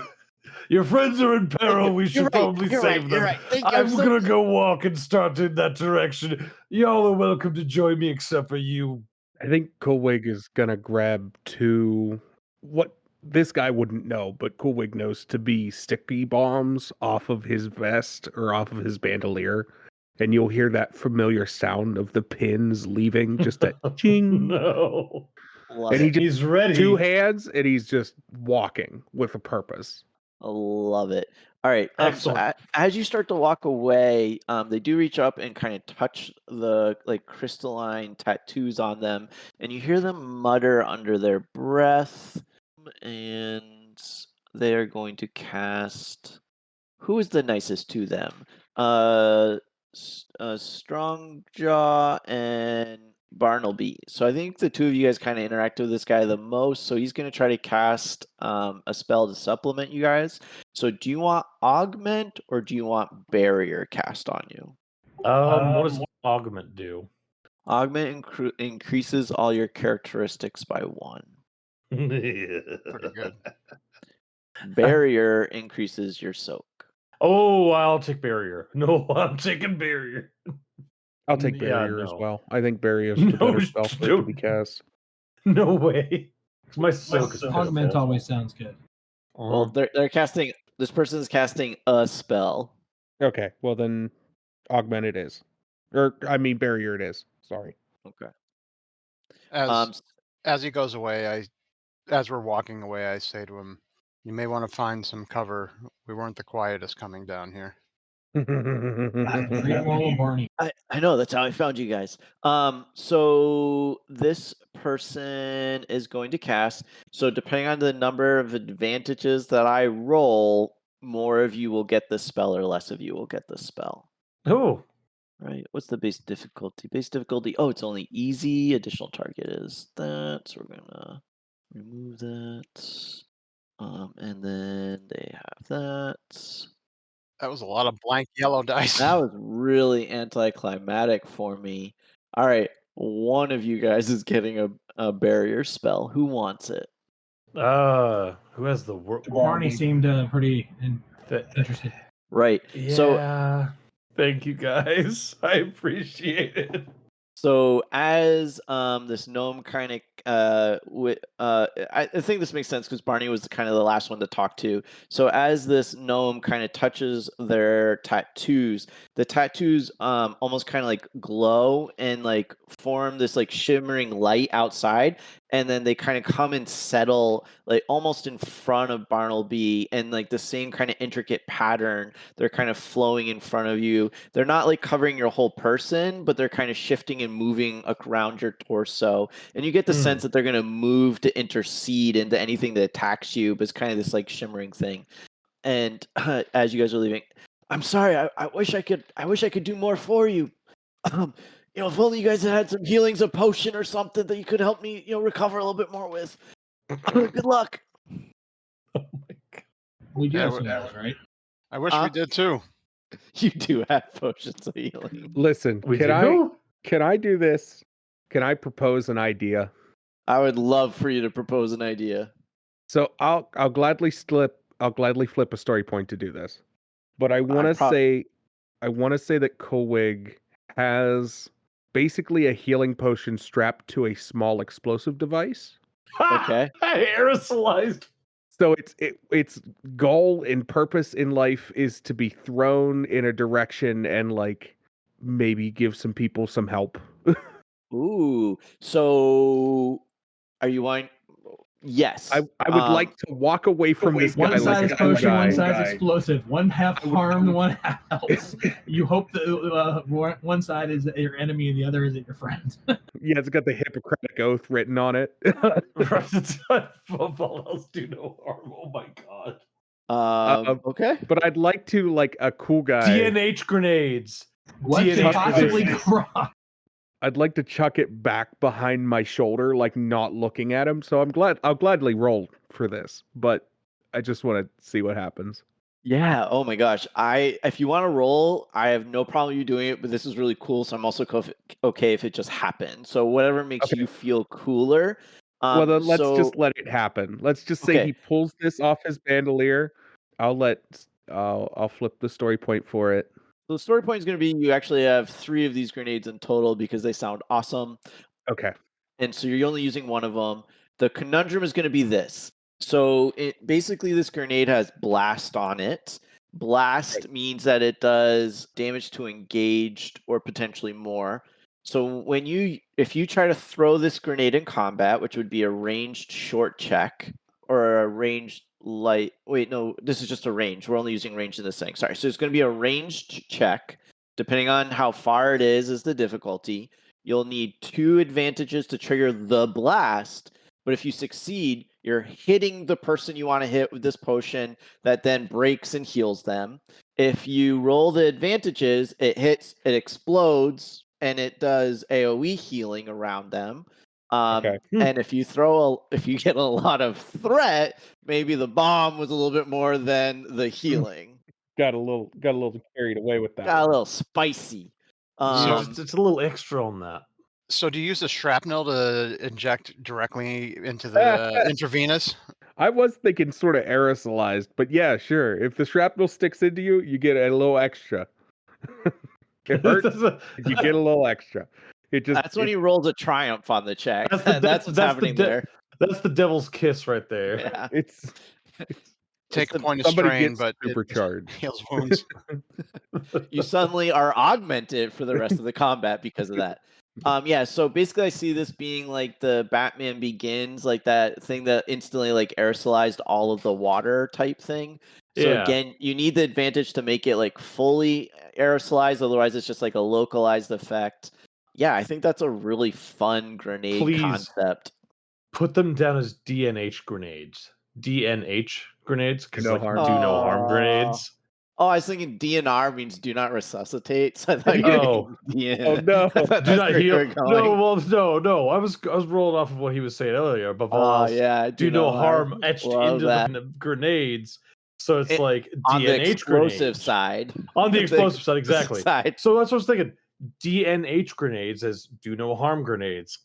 Your friends are in peril. We should probably save them. Right. I'm gonna go walk and start in that direction. Y'all are welcome to join me, except for you. I think Kulweg is gonna grab 2. What this guy wouldn't know, but Kulweg knows to be sticky bombs off of his vest or off of his bandolier. And you'll hear that familiar sound of the pins leaving, just that ching. No. And he's ready. 2 hands, and he's just walking with a purpose. I love it. All right. Excellent. So as you start to walk away, they do reach up and kind of touch the crystalline tattoos on them, and you hear them mutter under their breath, And they are going to cast. Who is the nicest to them? Strongjaw and Barnelby. So I think the two of you guys kind of interact with this guy the most. So he's going to try to cast a spell to supplement you guys. So do you want Augment or do you want Barrier cast on you? What does Augment do? Augment increases all your characteristics by 1. Pretty good. Barrier increases your soak. Oh, I'll take Barrier. No, I'm taking Barrier. I'll take Barrier as well. I think Barrier is the better spell for it to be cast. No way. My soak is Augment pitiful. always sounds good. Well, they're casting. This person's casting a spell. Okay, well then, Augment it is, or I mean Barrier it is. Sorry. Okay. As he goes away, as we're walking away, I say to him, "You may want to find some cover. We weren't the quietest coming down here." Great roll, Barney. I know, that's how I found you guys. So this person is going to cast. So depending on the number of advantages that I roll, more of you will get the spell or less of you will get the spell. Oh. Right. What's the base difficulty? Base difficulty. Oh, it's only easy. Additional target is that. So we're gonna remove that. And then they have that. That was a lot of blank yellow dice. That was really anticlimactic for me. All right, one of you guys is getting a barrier spell. Who wants it? Who has the word? Barney seemed pretty interested. Right. Yeah. So, thank you guys. I appreciate it. So as this gnome kind of I think this makes sense because Barney was kind of the last one to talk to. So as this gnome kind of touches their tattoos, the tattoos almost kind of like glow and like form this like shimmering light outside, and then they kind of come and settle like almost in front of Barnelby, and like the same kind of intricate pattern. They're kind of flowing in front of you. They're not like covering your whole person, but they're kind of shifting and moving around your torso, and you get the sense that they're going to move to intercede into anything that attacks you, but it's kind of this like shimmering thing. And as you guys are leaving, I'm sorry, I wish I could do more for you. If only you guys had some healings, a potion or something that you could help me, recover a little bit more with. Good luck. Oh my God. We do have some of those, right? I wish we did too. You do have potions of healing. Listen, can I do this? Can I propose an idea? I would love for you to propose an idea. So I'll gladly flip a story point to do this. But I want to say that Kulweg has basically a healing potion strapped to a small explosive device. Okay. Aerosolized. So its goal and purpose in life is to be thrown in a direction and like maybe give some people some help. Ooh. So are you wanting? Yes. I would like to walk away from this guy one like side's a cool potion, guy. one side's explosive, one half harmed, one half helps. You hope that one side is your enemy and the other is your friend. Yeah, it's got the Hippocratic Oath written on it. All else do no harm. Oh my God. Okay. But I'd like to like a cool guy. DNH grenades. What could possibly cross? I'd like to chuck it back behind my shoulder, like not looking at him. So I'll gladly roll for this, but I just want to see what happens. Yeah. Oh my gosh. If you want to roll, I have no problem you doing it, but this is really cool. So I'm also okay if it just happened. So whatever makes you feel cooler. Well, then let's just let it happen. Let's just say he pulls this off his bandolier. I'll flip the story point for it. So the story point is going to be you actually have 3 of these grenades in total because they sound awesome. Okay. And so you're only using one of them. The conundrum is going to be this. So basically this grenade has blast on it. Blast means that it does damage to engaged or potentially more. So if you try to throw this grenade in combat, which would be a ranged short check or a ranged light. Wait, no, this is just a range. We're only using range in this thing. Sorry. So it's going to be a ranged check. Depending on how far it is the difficulty. You'll need 2 advantages to trigger the blast. But if you succeed, you're hitting the person you want to hit with this potion that then breaks and heals them. If you roll the advantages, it hits, it explodes, and it does AoE healing around them. And if you get a lot of threat, maybe the bomb was a little bit more than the healing. Got a little carried away with that. Got a little spicy. So it's a little extra on that. So do you use the shrapnel to inject directly into the intravenous? I was thinking sort of aerosolized, but yeah, sure. If the shrapnel sticks into you, you get a little extra. It hurts. You get a little extra. That's when he rolls a triumph on the check. That's what's happening there. That's the devil's kiss right there. Yeah. It's take a point of strain, but supercharged. It heals wounds. You suddenly are augmented for the rest of the combat because of that. Yeah, so basically I see this being like the Batman Begins, like that thing that instantly like aerosolized all of the water type thing. So again, you need the advantage to make it like fully aerosolized, otherwise it's just like a localized effect. Yeah, I think that's a really fun grenade concept. Put them down as DNH grenades. DNH grenades, because no harm. Do no harm grenades. Oh, I was thinking DNR means do not resuscitate. So I thought no. Do not heal. No. I was rolling off of what he was saying earlier. Above all, do no harm etched into the grenades. So it's like on DNH the explosive grenades. side. On the explosive side, exactly. So that's what I was thinking. DNH grenades as do no harm grenades,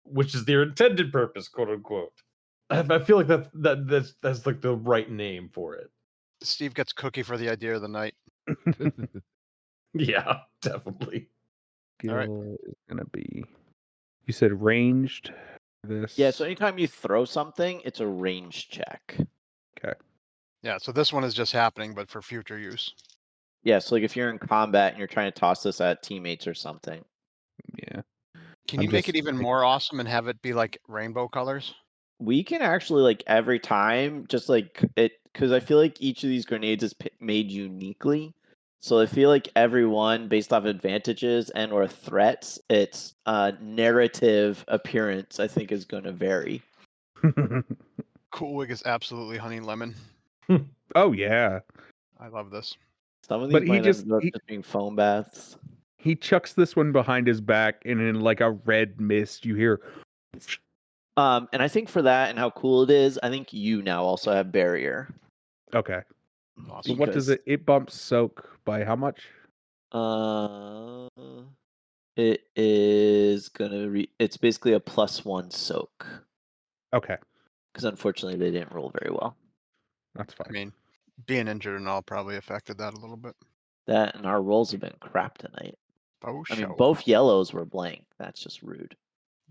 which is their intended purpose, quote unquote. I feel like that's like the right name for it. Steve gets cookie for the idea of the night. Yeah, definitely. All right. Is gonna be. You said ranged. Yeah. So anytime you throw something, it's a range check. Okay. Yeah. So this one is just happening, but for future use. Yeah. So like if you're in combat and you're trying to toss this at teammates or something. Yeah. Can you make it even more awesome and have it be like rainbow colors? We can actually like every time just like it, because I feel like each of these grenades is made uniquely. So I feel like every one based off advantages and or threats, its narrative appearance I think is going to vary. Kulweg is absolutely honey lemon. Oh yeah, I love this. Some of these might end up just being foam baths. He chucks this one behind his back, and in like a red mist, you hear. And I think for that and how cool it is, I think you now also have barrier. Okay. Awesome. So what does it? It bumps soak by how much? It is gonna it's basically a +1 soak. Okay. Because unfortunately they didn't roll very well. That's fine. I mean, being injured and all probably affected that a little bit. That and our rolls have been crap tonight. Oh, I mean, both yellows were blank. That's just rude.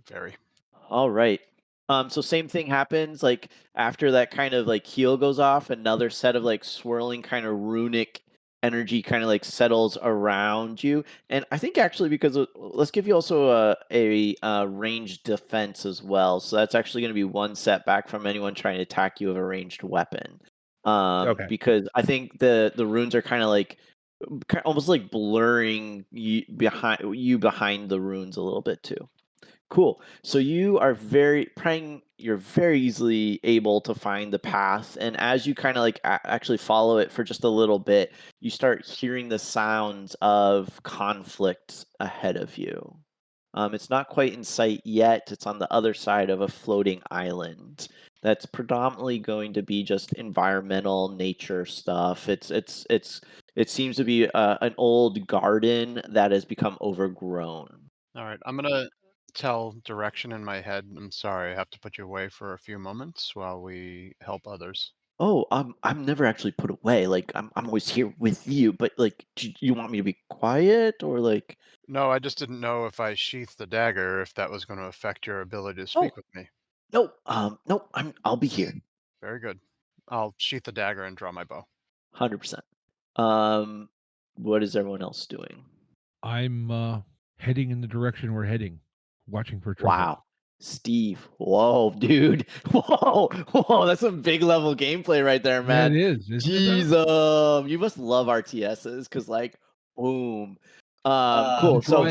Very. All right. So same thing happens, like after that kind of like heal goes off, another set of like swirling kind of runic energy kind of like settles around you. And I think actually because let's give you also a ranged defense as well. So that's actually going to be one setback from anyone trying to attack you with a ranged weapon. Okay. Because I think the runes are kind of like almost like blurring you behind the runes a little bit too. Cool. So you are you're very easily able to find the path. And as you kind of like actually follow it for just a little bit, you start hearing the sounds of conflict ahead of you. It's not quite in sight yet. It's on the other side of a floating island. That's predominantly going to be just environmental nature stuff. It seems to be an old garden that has become overgrown. All right. I'm going to tell direction in my head. I'm sorry, I have to put you away for a few moments while we help others. Oh, I'm never actually put away. Like I'm always here with you. But like, do you want me to be quiet or like? No, I just didn't know if I sheathed the dagger, if that was going to affect your ability to speak with me. No, no, I'll be here. Very good. I'll sheath the dagger and draw my bow. 100%. What is everyone else doing? I'm heading in the direction we're heading. Watching for trouble. Wow. Steve. Whoa, dude. Whoa. That's some big level gameplay right there, man. Yeah, it is. Jeez. You must love RTSs because like, boom. Cool. So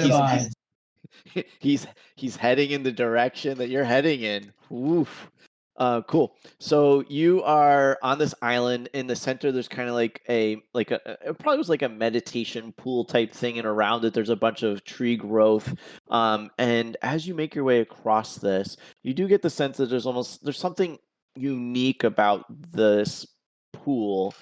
he's heading in the direction that you're heading in. Oof. Cool. So you are on this island. In the center, there's kind of like it probably was like a meditation pool type thing, and around it, there's a bunch of tree growth. And as you make your way across this, you do get the sense that there's something unique about this pool,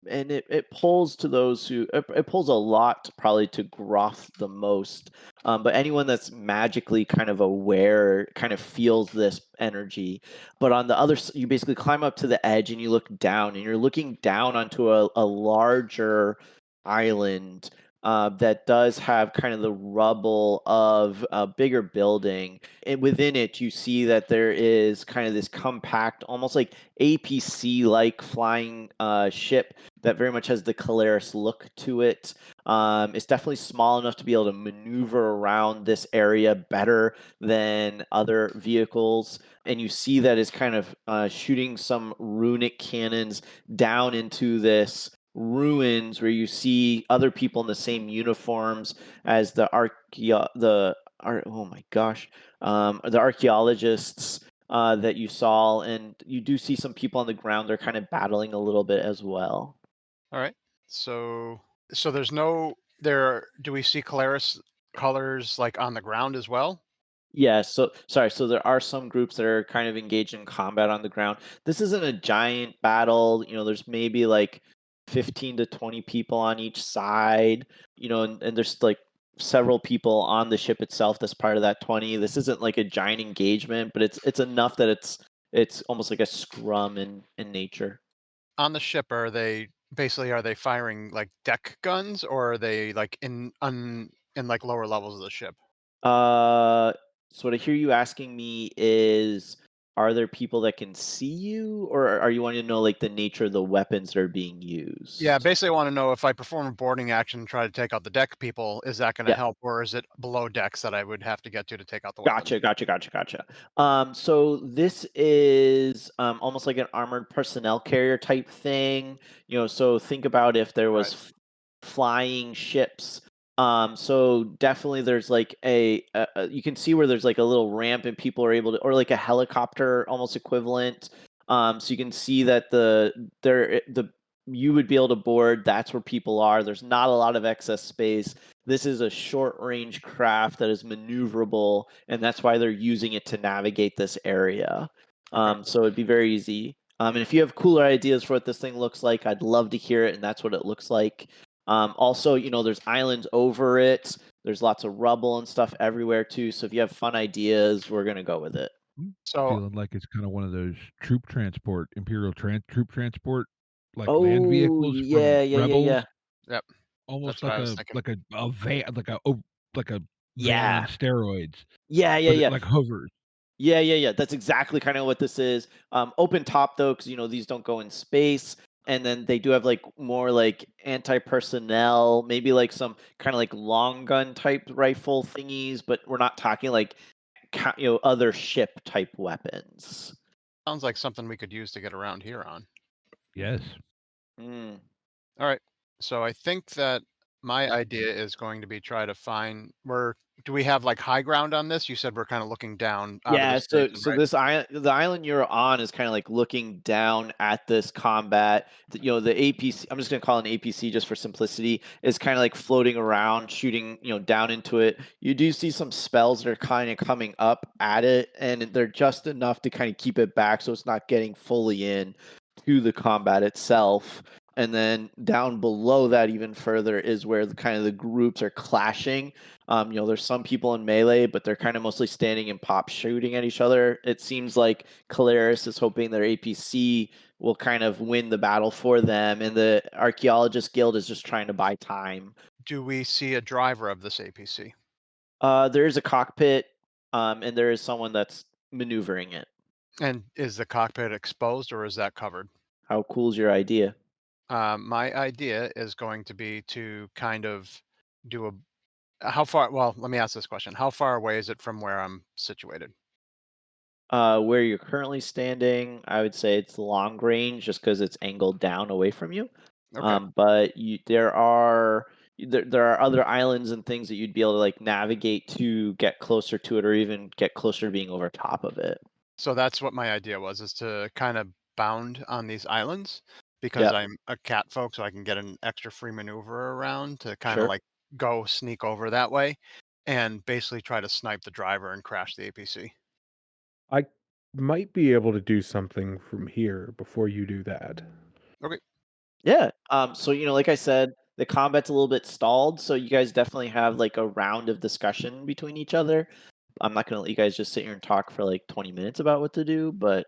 and it pulls to those who it pulls a lot probably to Groth the most, but anyone that's magically kind of aware kind of feels this energy. But on the other you basically climb up to the edge and you look down, and you're looking down onto a larger island that does have kind of the rubble of a bigger building. And within it, you see that there is kind of this compact, almost like APC-like flying ship that very much has the Karlax look to it. It's definitely small enough to be able to maneuver around this area better than other vehicles. And you see that it's kind of shooting some runic cannons down into this ruins where you see other people in the same uniforms as the archaeologists that you saw, and you do see some people on the ground. They're kind of battling a little bit as well. All right. So there's no there. Do we see Karlax colors like on the ground as well? Yeah, so sorry. So there are some groups that are kind of engaged in combat on the ground. This isn't a giant battle. There's maybe like 15 to 20 people on each side. And there's like several people on the ship itself that's part of that 20. This isn't like a giant engagement, but it's enough that it's almost like a scrum in nature. On the ship, are they firing like deck guns, or are they like in like lower levels of the ship? So what I hear you asking me is, are there people that can see you, or are you wanting to know like the nature of the weapons that are being used? Yeah, basically I want to know if I perform a boarding action and try to take out the deck people, is that going to Yeah. help, or is it below decks that I would have to get to take out the Gotcha, weapons? gotcha. So this is almost like an armored personnel carrier type thing. So think about if there was flying ships. So definitely there's like you can see where there's like a little ramp and people are able to, or like a helicopter almost equivalent. So you can see that you would be able to board. That's where people are. There's not a lot of excess space. This is a short range craft that is maneuverable, and that's why they're using it to navigate this area. So it'd be very easy. And if you have cooler ideas for what this thing looks like, I'd love to hear it, and that's what it looks like. Also, there's islands over it. There's lots of rubble and stuff everywhere too. So if you have fun ideas, we're gonna go with it. So Feeling like it's kind of one of those Imperial troop transport, like land Oh vehicles yeah, from Rebels. Yep. Almost That's what I was like thinking. a van, like a van Yeah. on steroids, Yeah. but it like hovers. Yeah. That's exactly kind of what this is. Open top though, because these don't go in space, and then they do have like more like anti-personnel, maybe like some kind of like long gun type rifle thingies, but we're not talking like other ship type weapons. Sounds like something we could use to get around here on. Yes. Mm. All right. So I think that my idea is going to be try to find do we have like high ground on this? You said we're kind of looking down out of Yeah, the station, right? this the island you're on is kind of like looking down at this combat. The APC, I'm just gonna call it an APC just for simplicity, is kind of like floating around, shooting down into it. You do see some spells that are kind of coming up at it, and they're just enough to kind of keep it back, so it's not getting fully in to the combat itself. And then down below that, even further, is where the groups are clashing. There's some people in melee, but they're kind of mostly standing and pop shooting at each other. It seems like Karlax is hoping their APC will kind of win the battle for them, and the Archaeologist Guild is just trying to buy time. Do we see a driver of this APC? There is a cockpit, and there is someone that's maneuvering it. And is the cockpit exposed, or is that covered? How cool is your idea? My idea is going to be to kind of do how far? Well, let me ask this question: how far away is it from where I'm situated? Where you're currently standing, I would say it's long range just because it's angled down away from you. Okay. But there are there are other islands and things that you'd be able to like navigate to get closer to it, or even get closer to being over top of it. So that's what my idea was, is to kind of bound on these islands, because Yep. I'm a catfolk, so I can get an extra free maneuver around to kind of Sure. like go sneak over that way and basically try to snipe the driver and crash the APC. I might be able to do something from here before you do that. Okay. Yeah. So like I said, the combat's a little bit stalled, so you guys definitely have like a round of discussion between each other. I'm not gonna let you guys just sit here and talk for like 20 minutes about what to do, but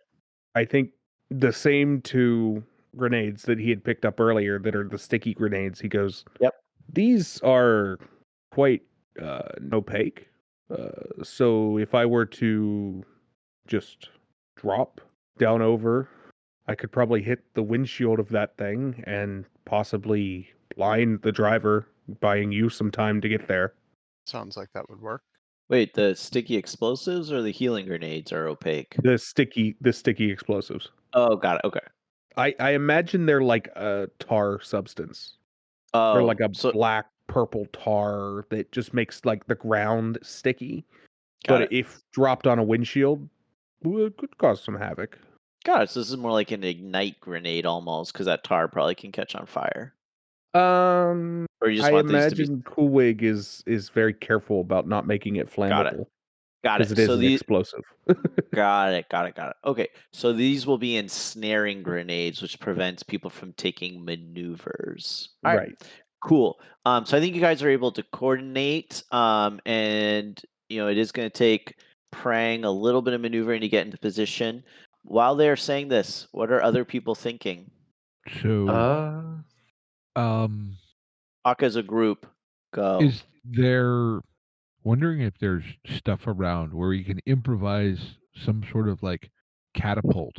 I think the same two grenades that he had picked up earlier that are the sticky grenades, he goes, Yep. These are quite opaque. So if I were to just drop down over, I could probably hit the windshield of that thing and possibly blind the driver, buying you some time to get there. Sounds like that would work. wait, the sticky explosives or the healing grenades are opaque? The sticky explosives. Oh, got it. Okay. I imagine they're like a tar substance. They're Oh, like a so black purple tar that just makes like the ground sticky. got But it. if dropped on a windshield, it could cause some havoc. Got it. So this is more like an ignite grenade almost, because that tar probably can catch on fire. Or you just I want these to be imagine Kulweg is very careful about not making it flammable. got Because it. it is So an explosive. got it. Okay. So these will be ensnaring grenades, which prevents people from taking maneuvers. All right. Right. Cool. So I think you guys are able to coordinate. And it is going to take Prang a little bit of maneuvering to get into position. While they are saying this, what are other people thinking? So, Talk as a group. Go. is there wondering if there's stuff around where you can improvise some sort of like catapult,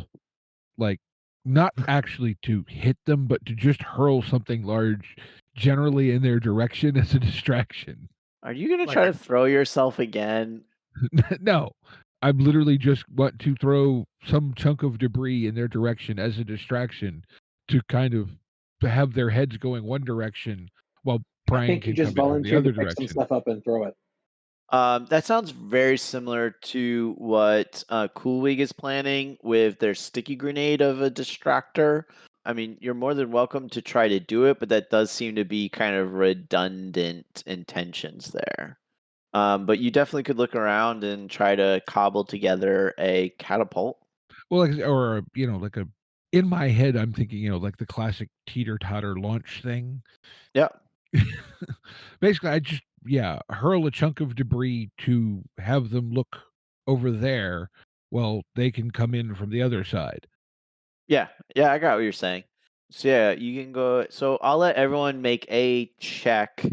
like not actually to hit them, but to just hurl something large, generally in their direction as a distraction. Are you going to try to throw yourself again? No, I literally just want to throw some chunk of debris in their direction as a distraction to kind of to have their heads going one direction while I Prang think you can just come in from the volunteered to other pick some direction. stuff up and throw it. That sounds very similar to what Kulweg is planning with their sticky grenade of a distractor. I mean, you're more than welcome to try to do it, but that does seem to be kind of redundant intentions there. But you definitely could look around and try to cobble together a catapult. Well, or like a. In my head, I'm thinking, like the classic teeter-totter launch thing. Yeah. Basically, I just hurl a chunk of debris to have them look over there while they can come in from the other side. Yeah, I got what you're saying. So yeah, you can go. So I'll let everyone make a check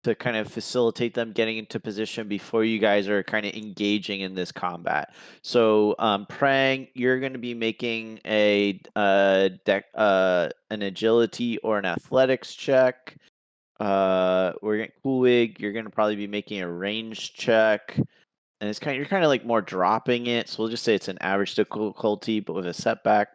to kind of facilitate them getting into position before you guys are kind of engaging in this combat. So Prang, you're going to be making an agility or an athletics check. Kulweg, you're going to probably be making a range check. And you're kind of like more dropping it. So we'll just say it's an average difficulty, but with a setback.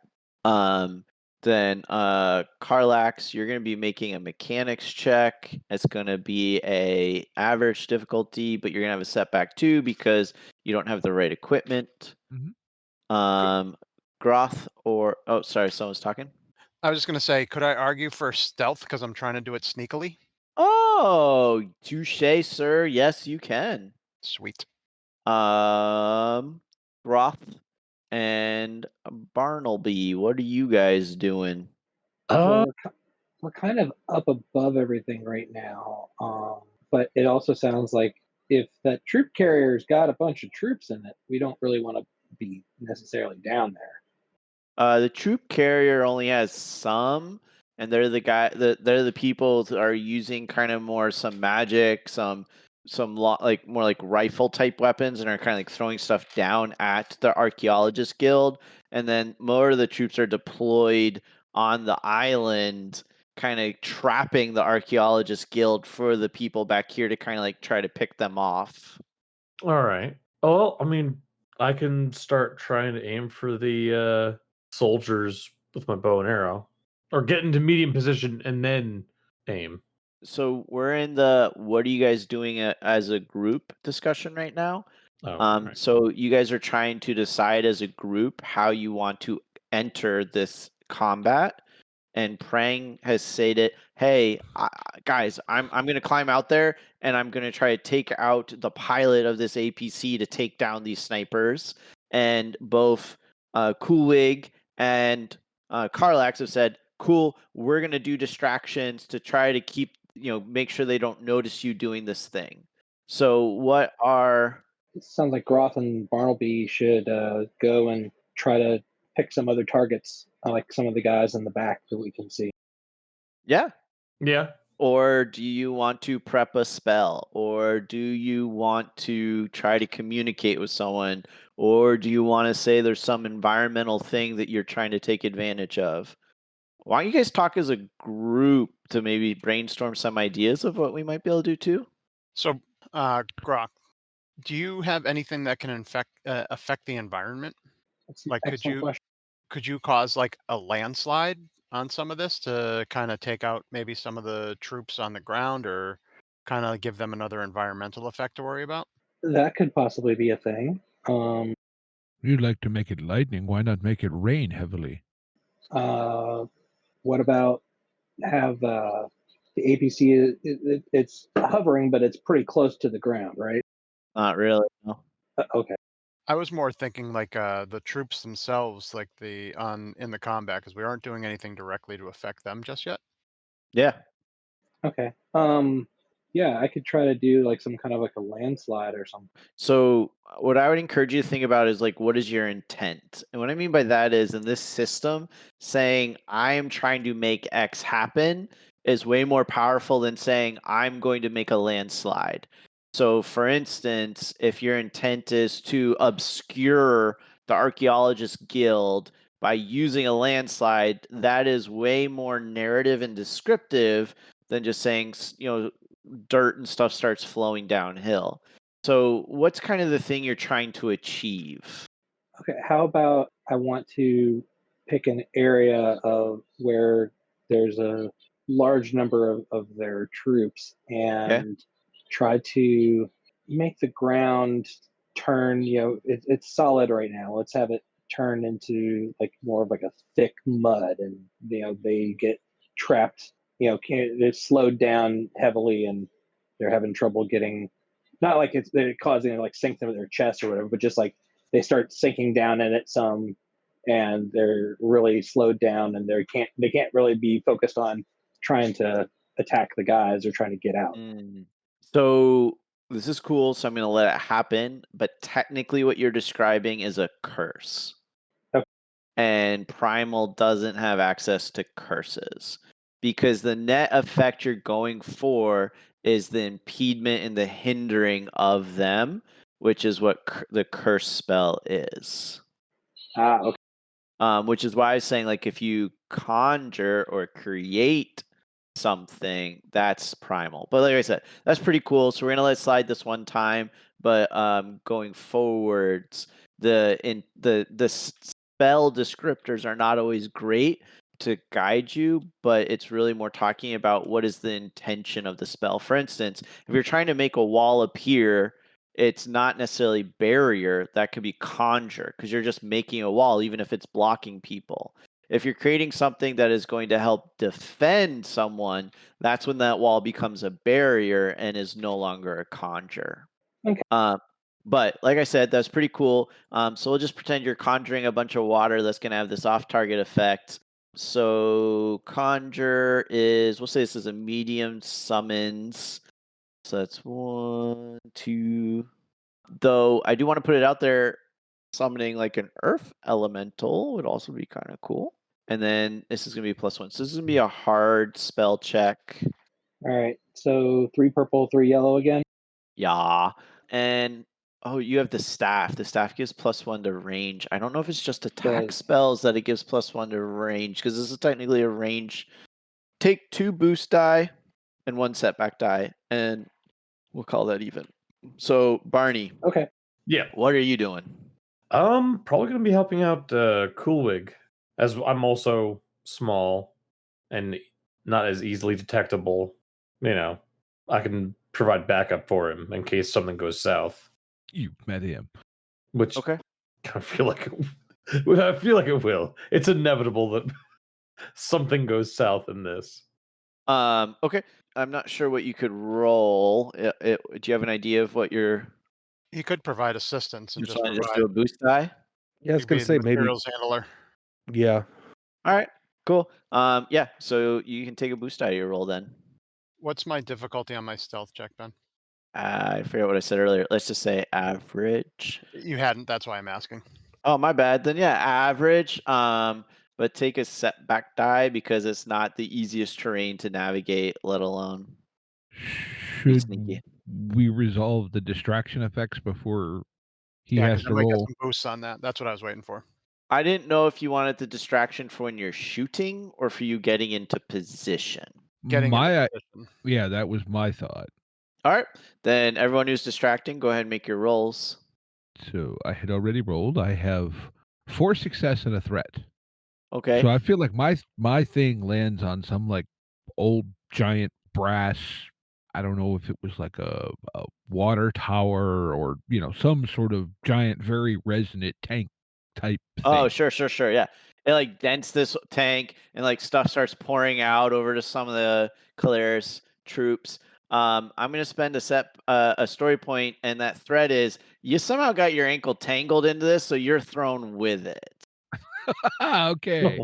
Then Karlax, you're going to be making a mechanics check. It's going to be a average difficulty, but you're going to have a setback too because you don't have the right equipment. Mm-hmm. Groth sorry, someone's talking. I was just going to say, could I argue for stealth because I'm trying to do it sneakily? Oh, touche, sir. Yes, you can. Sweet. Groth and Barnelby, what are you guys doing? We're kind of up above everything right now, but it also sounds like if that troop carrier's got a bunch of troops in it, we don't really want to be necessarily down there. The troop carrier only has some, and they're the people that are using kind of more some magic, some like more like rifle type weapons, and are kind of like throwing stuff down at the archaeologist guild. And then more of the troops are deployed on the island, kind of trapping the archaeologist guild for the people back here to kind of like try to pick them off. All right. Well, I mean, I can start trying to aim for the soldiers with my bow and arrow, or get into medium position and then aim. So we're in the what are you guys doing as a group discussion right now. Right. So you guys are trying to decide as a group how you want to enter this combat. And Prang has stated, "Hey, guys, I'm going to climb out there and I'm going to try to take out the pilot of this APC to take down these snipers." And both Kulweg and Karlax have said, "Cool, we're going to do distractions to try to keep, make sure they don't notice you doing this thing." So what are... It sounds like Groth and Barnelby should go and try to pick some other targets, like some of the guys in the back that we can see. Yeah. Yeah. Or do you want to prep a spell? Or do you want to try to communicate with someone? Or do you want to say there's some environmental thing that you're trying to take advantage of? Why don't you guys talk as a group to maybe brainstorm some ideas of what we might be able to do too? So, Grok, do you have anything that can affect the environment? That's an Like, excellent question. could you cause like a landslide on some of this to kind of take out maybe some of the troops on the ground, or kind of give them another environmental effect to worry about? That could possibly be a thing. You'd like to make it lightning. Why not make it rain heavily? What about have the APC? It's hovering, but it's pretty close to the ground, right? Not really. No. Okay. I was more thinking like the troops themselves, like in the combat, because we aren't doing anything directly to affect them just yet. Yeah. Okay. Yeah, I could try to do like some kind of like a landslide or something. So what I would encourage you to think about is like, what is your intent? And what I mean by that is, in this system, saying I am trying to make X happen is way more powerful than saying I'm going to make a landslide. So for instance, if your intent is to obscure the Archaeologist Guild by using a landslide, that is way more narrative and descriptive than just saying, dirt and stuff starts flowing downhill. So what's kind of the thing you're trying to achieve? Okay, how about I want to pick an area of where there's a large number of their troops and try to make the ground turn, it's solid right now. Let's have it turn into like more of like a thick mud, and they get trapped, they're slowed down heavily and they're having trouble getting, not like they're causing it like sink them in their chest or whatever, but just like they start sinking down in it some, and they're really slowed down, and they can't really be focused on trying to attack the guys or trying to get out. So this is cool, so I'm going to let it happen, but technically what you're describing is a curse. Okay. And Primal doesn't have access to curses, because the net effect you're going for is the impediment and the hindering of them, which is what the curse spell is. Okay. Which is why I was saying, like, if you conjure or create something, that's primal. But like I said, that's pretty cool. So we're gonna let it slide this one time. But going forwards, the spell descriptors are not always great to guide you, but it's really more talking about what is the intention of the spell. For instance, if you're trying to make a wall appear, it's not necessarily barrier. That could be conjure, because you're just making a wall, even if it's blocking people. If you're creating something that is going to help defend someone, that's when that wall becomes a barrier and is no longer a conjure. Okay. But like I said, that's pretty cool. So we'll just pretend you're conjuring a bunch of water that's going to have this off-target effect. So conjure is, we'll say this is a medium summons. So that's 1, 2. Though I do want to put it out there, summoning like an earth elemental would also be kind of cool. And then this is going to be +1. So this is going to be a hard spell check. All right. So 3 purple, 3 yellow again. Yeah. And you have the staff. The staff gives +1 to range. I don't know if it's just attack spells that it gives +1 to range, because this is technically a range. Take 2 boost die and 1 setback die, and we'll call that even. So Barney. Okay. Yeah. What are you doing? Probably gonna be helping out Kulweg, as I'm also small and not as easily detectable I can provide backup for him in case something goes south. You met him. Which Okay. I feel like it will. It's inevitable that something goes south in this. Okay. I'm not sure what you could roll. Do you have an idea of what you're? He could provide assistance and Just just do a boost die. Yeah, I was he'd gonna be the say maybe. materials handler. Yeah. All right. Cool. Yeah. So you can take a boost die of your roll then. What's my difficulty on my stealth check, Ben? I forget what I said earlier. Let's just say average. You hadn't. That's why I'm asking. Oh, my bad. Then yeah, average. But take a setback die because it's not the easiest terrain to navigate, let alone be Should sneaky. we resolve the distraction effects before he Yeah, has 'cause to I might get roll? some boosts on that. That's what I was waiting for. I didn't know if you wanted the distraction for when you're shooting or for you getting into position. Getting into My position. yeah, that was my thought. All right. Then everyone who's distracting, go ahead and make your rolls. So I had already rolled. I have 4 success and a threat. Okay. So I feel like my thing lands on some like old giant brass. I don't know if it was like a water tower or some sort of giant, very resonant tank type thing. Oh, sure. Yeah. It like dents this tank and like stuff starts pouring out over to some of the Karlax troops. I'm gonna spend a story point, and that threat is you somehow got your ankle tangled into this, so you're thrown with it. Okay.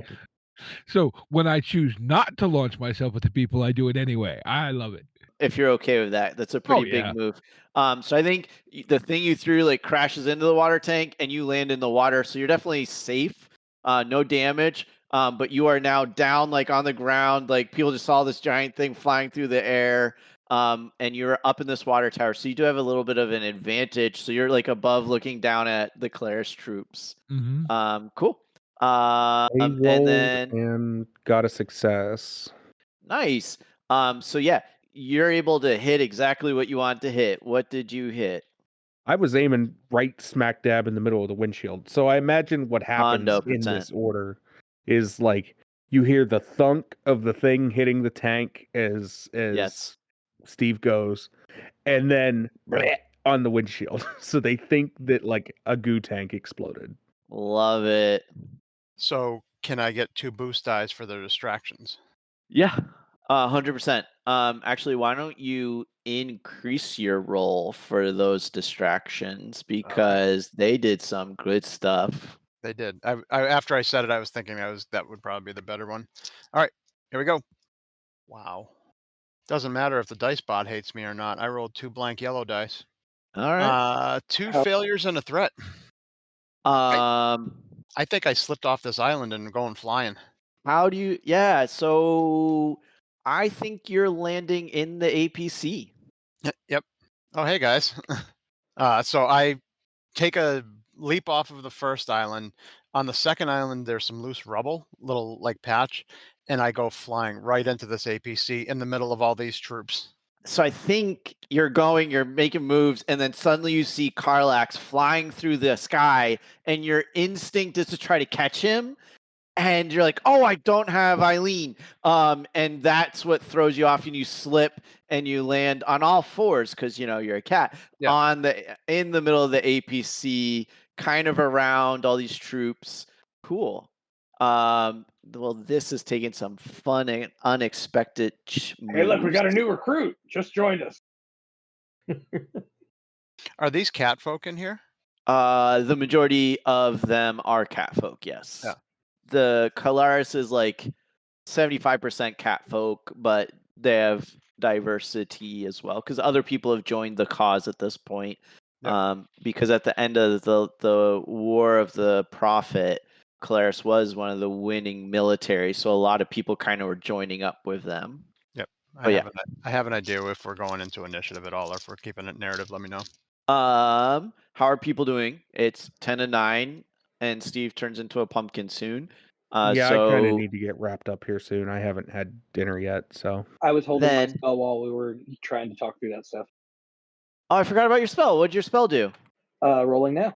So when I choose not to launch myself at the people, I do it anyway. I love it. If you're okay with that, that's a pretty big move. So I think the thing you threw like crashes into the water tank, and you land in the water, so you're definitely safe. No damage. But you are now down like on the ground. Like people just saw this giant thing flying through the air. And you're up in this water tower, so you do have a little bit of an advantage. So you're like above, looking down at the Karlax troops. Mm-hmm. Cool. And then and got a success. Nice. So yeah, you're able to hit exactly what you want to hit. What did you hit? I was aiming right smack dab in the middle of the windshield. So I imagine what happens 100%. in this order is like you hear the thunk of the thing hitting the tank as Yes. Steve goes, and then on the windshield. So they think that like a goo tank exploded. Love it. So can I get 2 boost dies for the distractions? Yeah. 100%. Actually, why don't you increase your roll for those distractions because they did some good stuff. They did. I after I said it, I was thinking that would probably be the better one. All right, here we go. Wow. Doesn't matter if the dice bot hates me or not. I rolled 2 blank yellow dice. All right. 2 failures and a threat. I think I slipped off this island and I'm going flying. How do you? Yeah. So I think you're landing in the APC. Yep. Oh, hey guys. So I take a leap off of the first island. On the second island, there's some loose rubble, little like patch, and I go flying right into this APC in the middle of all these troops. So I think you're making moves, and then suddenly you see Karlax flying through the sky, and your instinct is to try to catch him. And you're like, oh, I don't have Eileen. And that's what throws you off, and you slip and you land on all fours because you're a cat in the middle of the APC, kind of around all these troops. Cool. Well, this is taking some fun and unexpected moves. Hey, look, we got a new recruit. Just joined us. Are these catfolk in here? The majority of them are catfolk, yes. Yeah. The Karlax is like 75% catfolk, but they have diversity as well because other people have joined the cause at this point. Yep. Because at the end of the War of the Prophet, Karlax was one of the winning military, so a lot of people kind of were joining up with them. Yep. I have an idea if we're going into initiative at all, or if we're keeping it narrative. Let me know. How are people doing? It's 10-9. And Steve turns into a pumpkin soon. I kind of need to get wrapped up here soon. I haven't had dinner yet, so. I was holding my spell while we were trying to talk through that stuff. Oh, I forgot about your spell. What'd your spell do? Rolling now.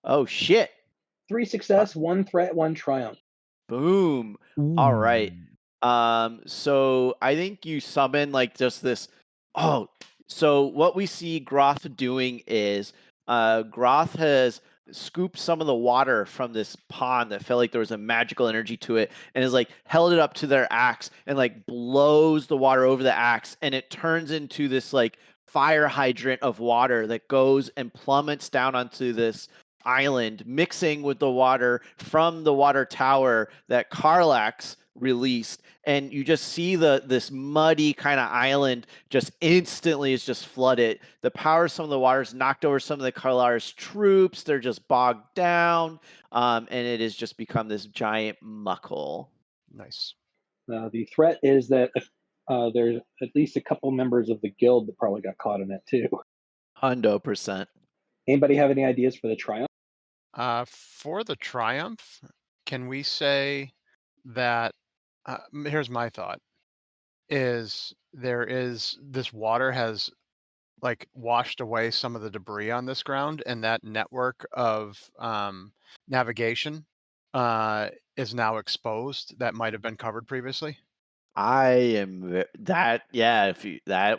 Oh, shit. 3 success, 1 threat, 1 triumph. Boom. Ooh. All right. So I think you summon like just this. Oh, so what we see Groth doing is Groth has scooped some of the water from this pond that felt like there was a magical energy to it and has like held it up to their axe and like blows the water over the axe and it turns into this like fire hydrant of water that goes and plummets down onto this island, mixing with the water from the water tower that Karlax released, and you just see this muddy kind of island just instantly is just flooded. The power of some of the water's knocked over some of the Karlar's troops. They're just bogged down, and it has just become this giant muckhole. Nice. The threat is that there's at least a couple members of the guild that probably got caught in it too. 100%. Anybody have any ideas for the triumph? For the triumph, can we say that? Here's my thought: is this water has like washed away some of the debris on this ground, and that network of navigation is now exposed that might have been covered previously. That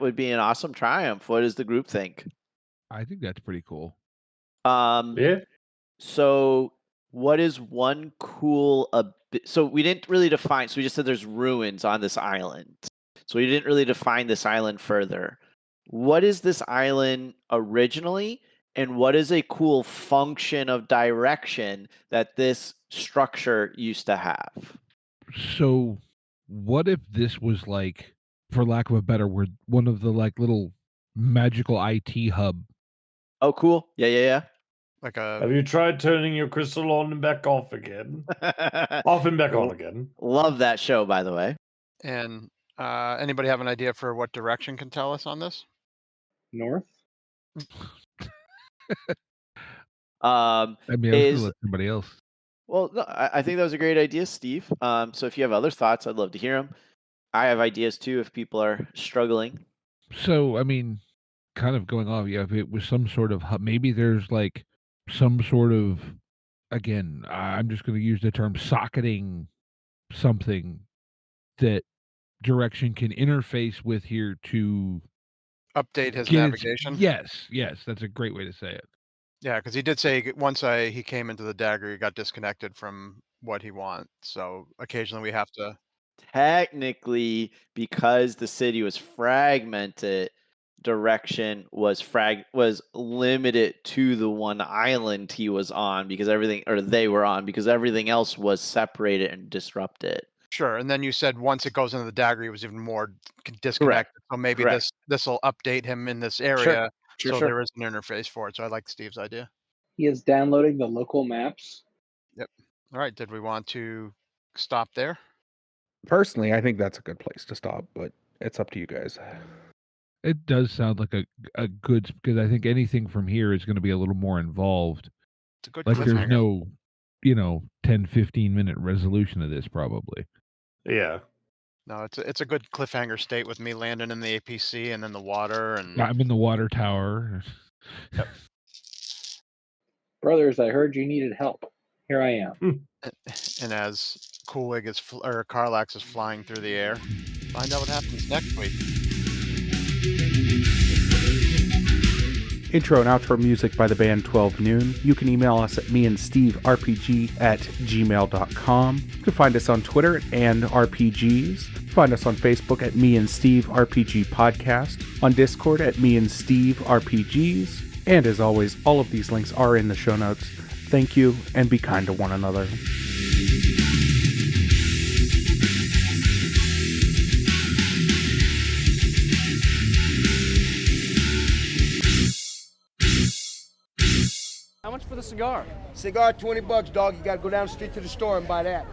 would be an awesome triumph. What does the group think? I think that's pretty cool. Yeah. So what is one cool so we didn't really define, so we just said there's ruins on this island. So we didn't really define this island further. What is this island originally, and what is a cool function of direction that this structure used to have? So what if this was like, for lack of a better word, one of the like little magical IT hub? Oh, cool. Yeah. Like a. Have you tried turning your crystal on and back off again? Off and back on again. Love that show, by the way. And anybody have an idea for what direction can tell us on this? North. I mean, I was gonna let somebody else. Well, no, I think that was a great idea, Steve. So if you have other thoughts, I'd love to hear them. I have ideas too if people are struggling. So, I mean, kind of going off, if it was some sort of hub, maybe there's like some sort of, again, I'm just going to use the term socketing something that direction can interface with here to update his navigation. Yes, that's a great way to say it. Yeah, because he did say once he came into the dagger, he got disconnected from what he wants. So occasionally we have to. Technically, because the city was fragmented, direction was limited to the one island he was on because they were on because everything else was separated and disrupted. Sure, and then you said once it goes into the dagger, he was even more disconnected. Correct. So maybe this will update him in this area, Sure. There is an interface for it. So I like Steve's idea. He is downloading the local maps. Yep. All right. Did we want to stop there? Personally, I think that's a good place to stop, but it's up to you guys. It does sound like a good, because I think anything from here is going to be a little more involved. It's a good like there's no 10-15 minute resolution of this probably. Yeah. No, it's a good cliffhanger state with me landing in the APC and then the water and I'm in the water tower. Yep. Brothers, I heard you needed help. Here I am. And as Kulweg or Karlax is flying through the air, find out what happens next week. Intro and outro music by the band 12 Noon. You can email us at meandsteverpg@gmail.com. You can find us on Twitter and RPGs. Find us on Facebook at Me and Steve RPG Podcast, on Discord at Me and Steve RPGs, and as always, all of these links are in the show notes. Thank you, and be kind to one another. How much for the cigar? Cigar, $20, dog. You gotta go down the street to the store and buy that.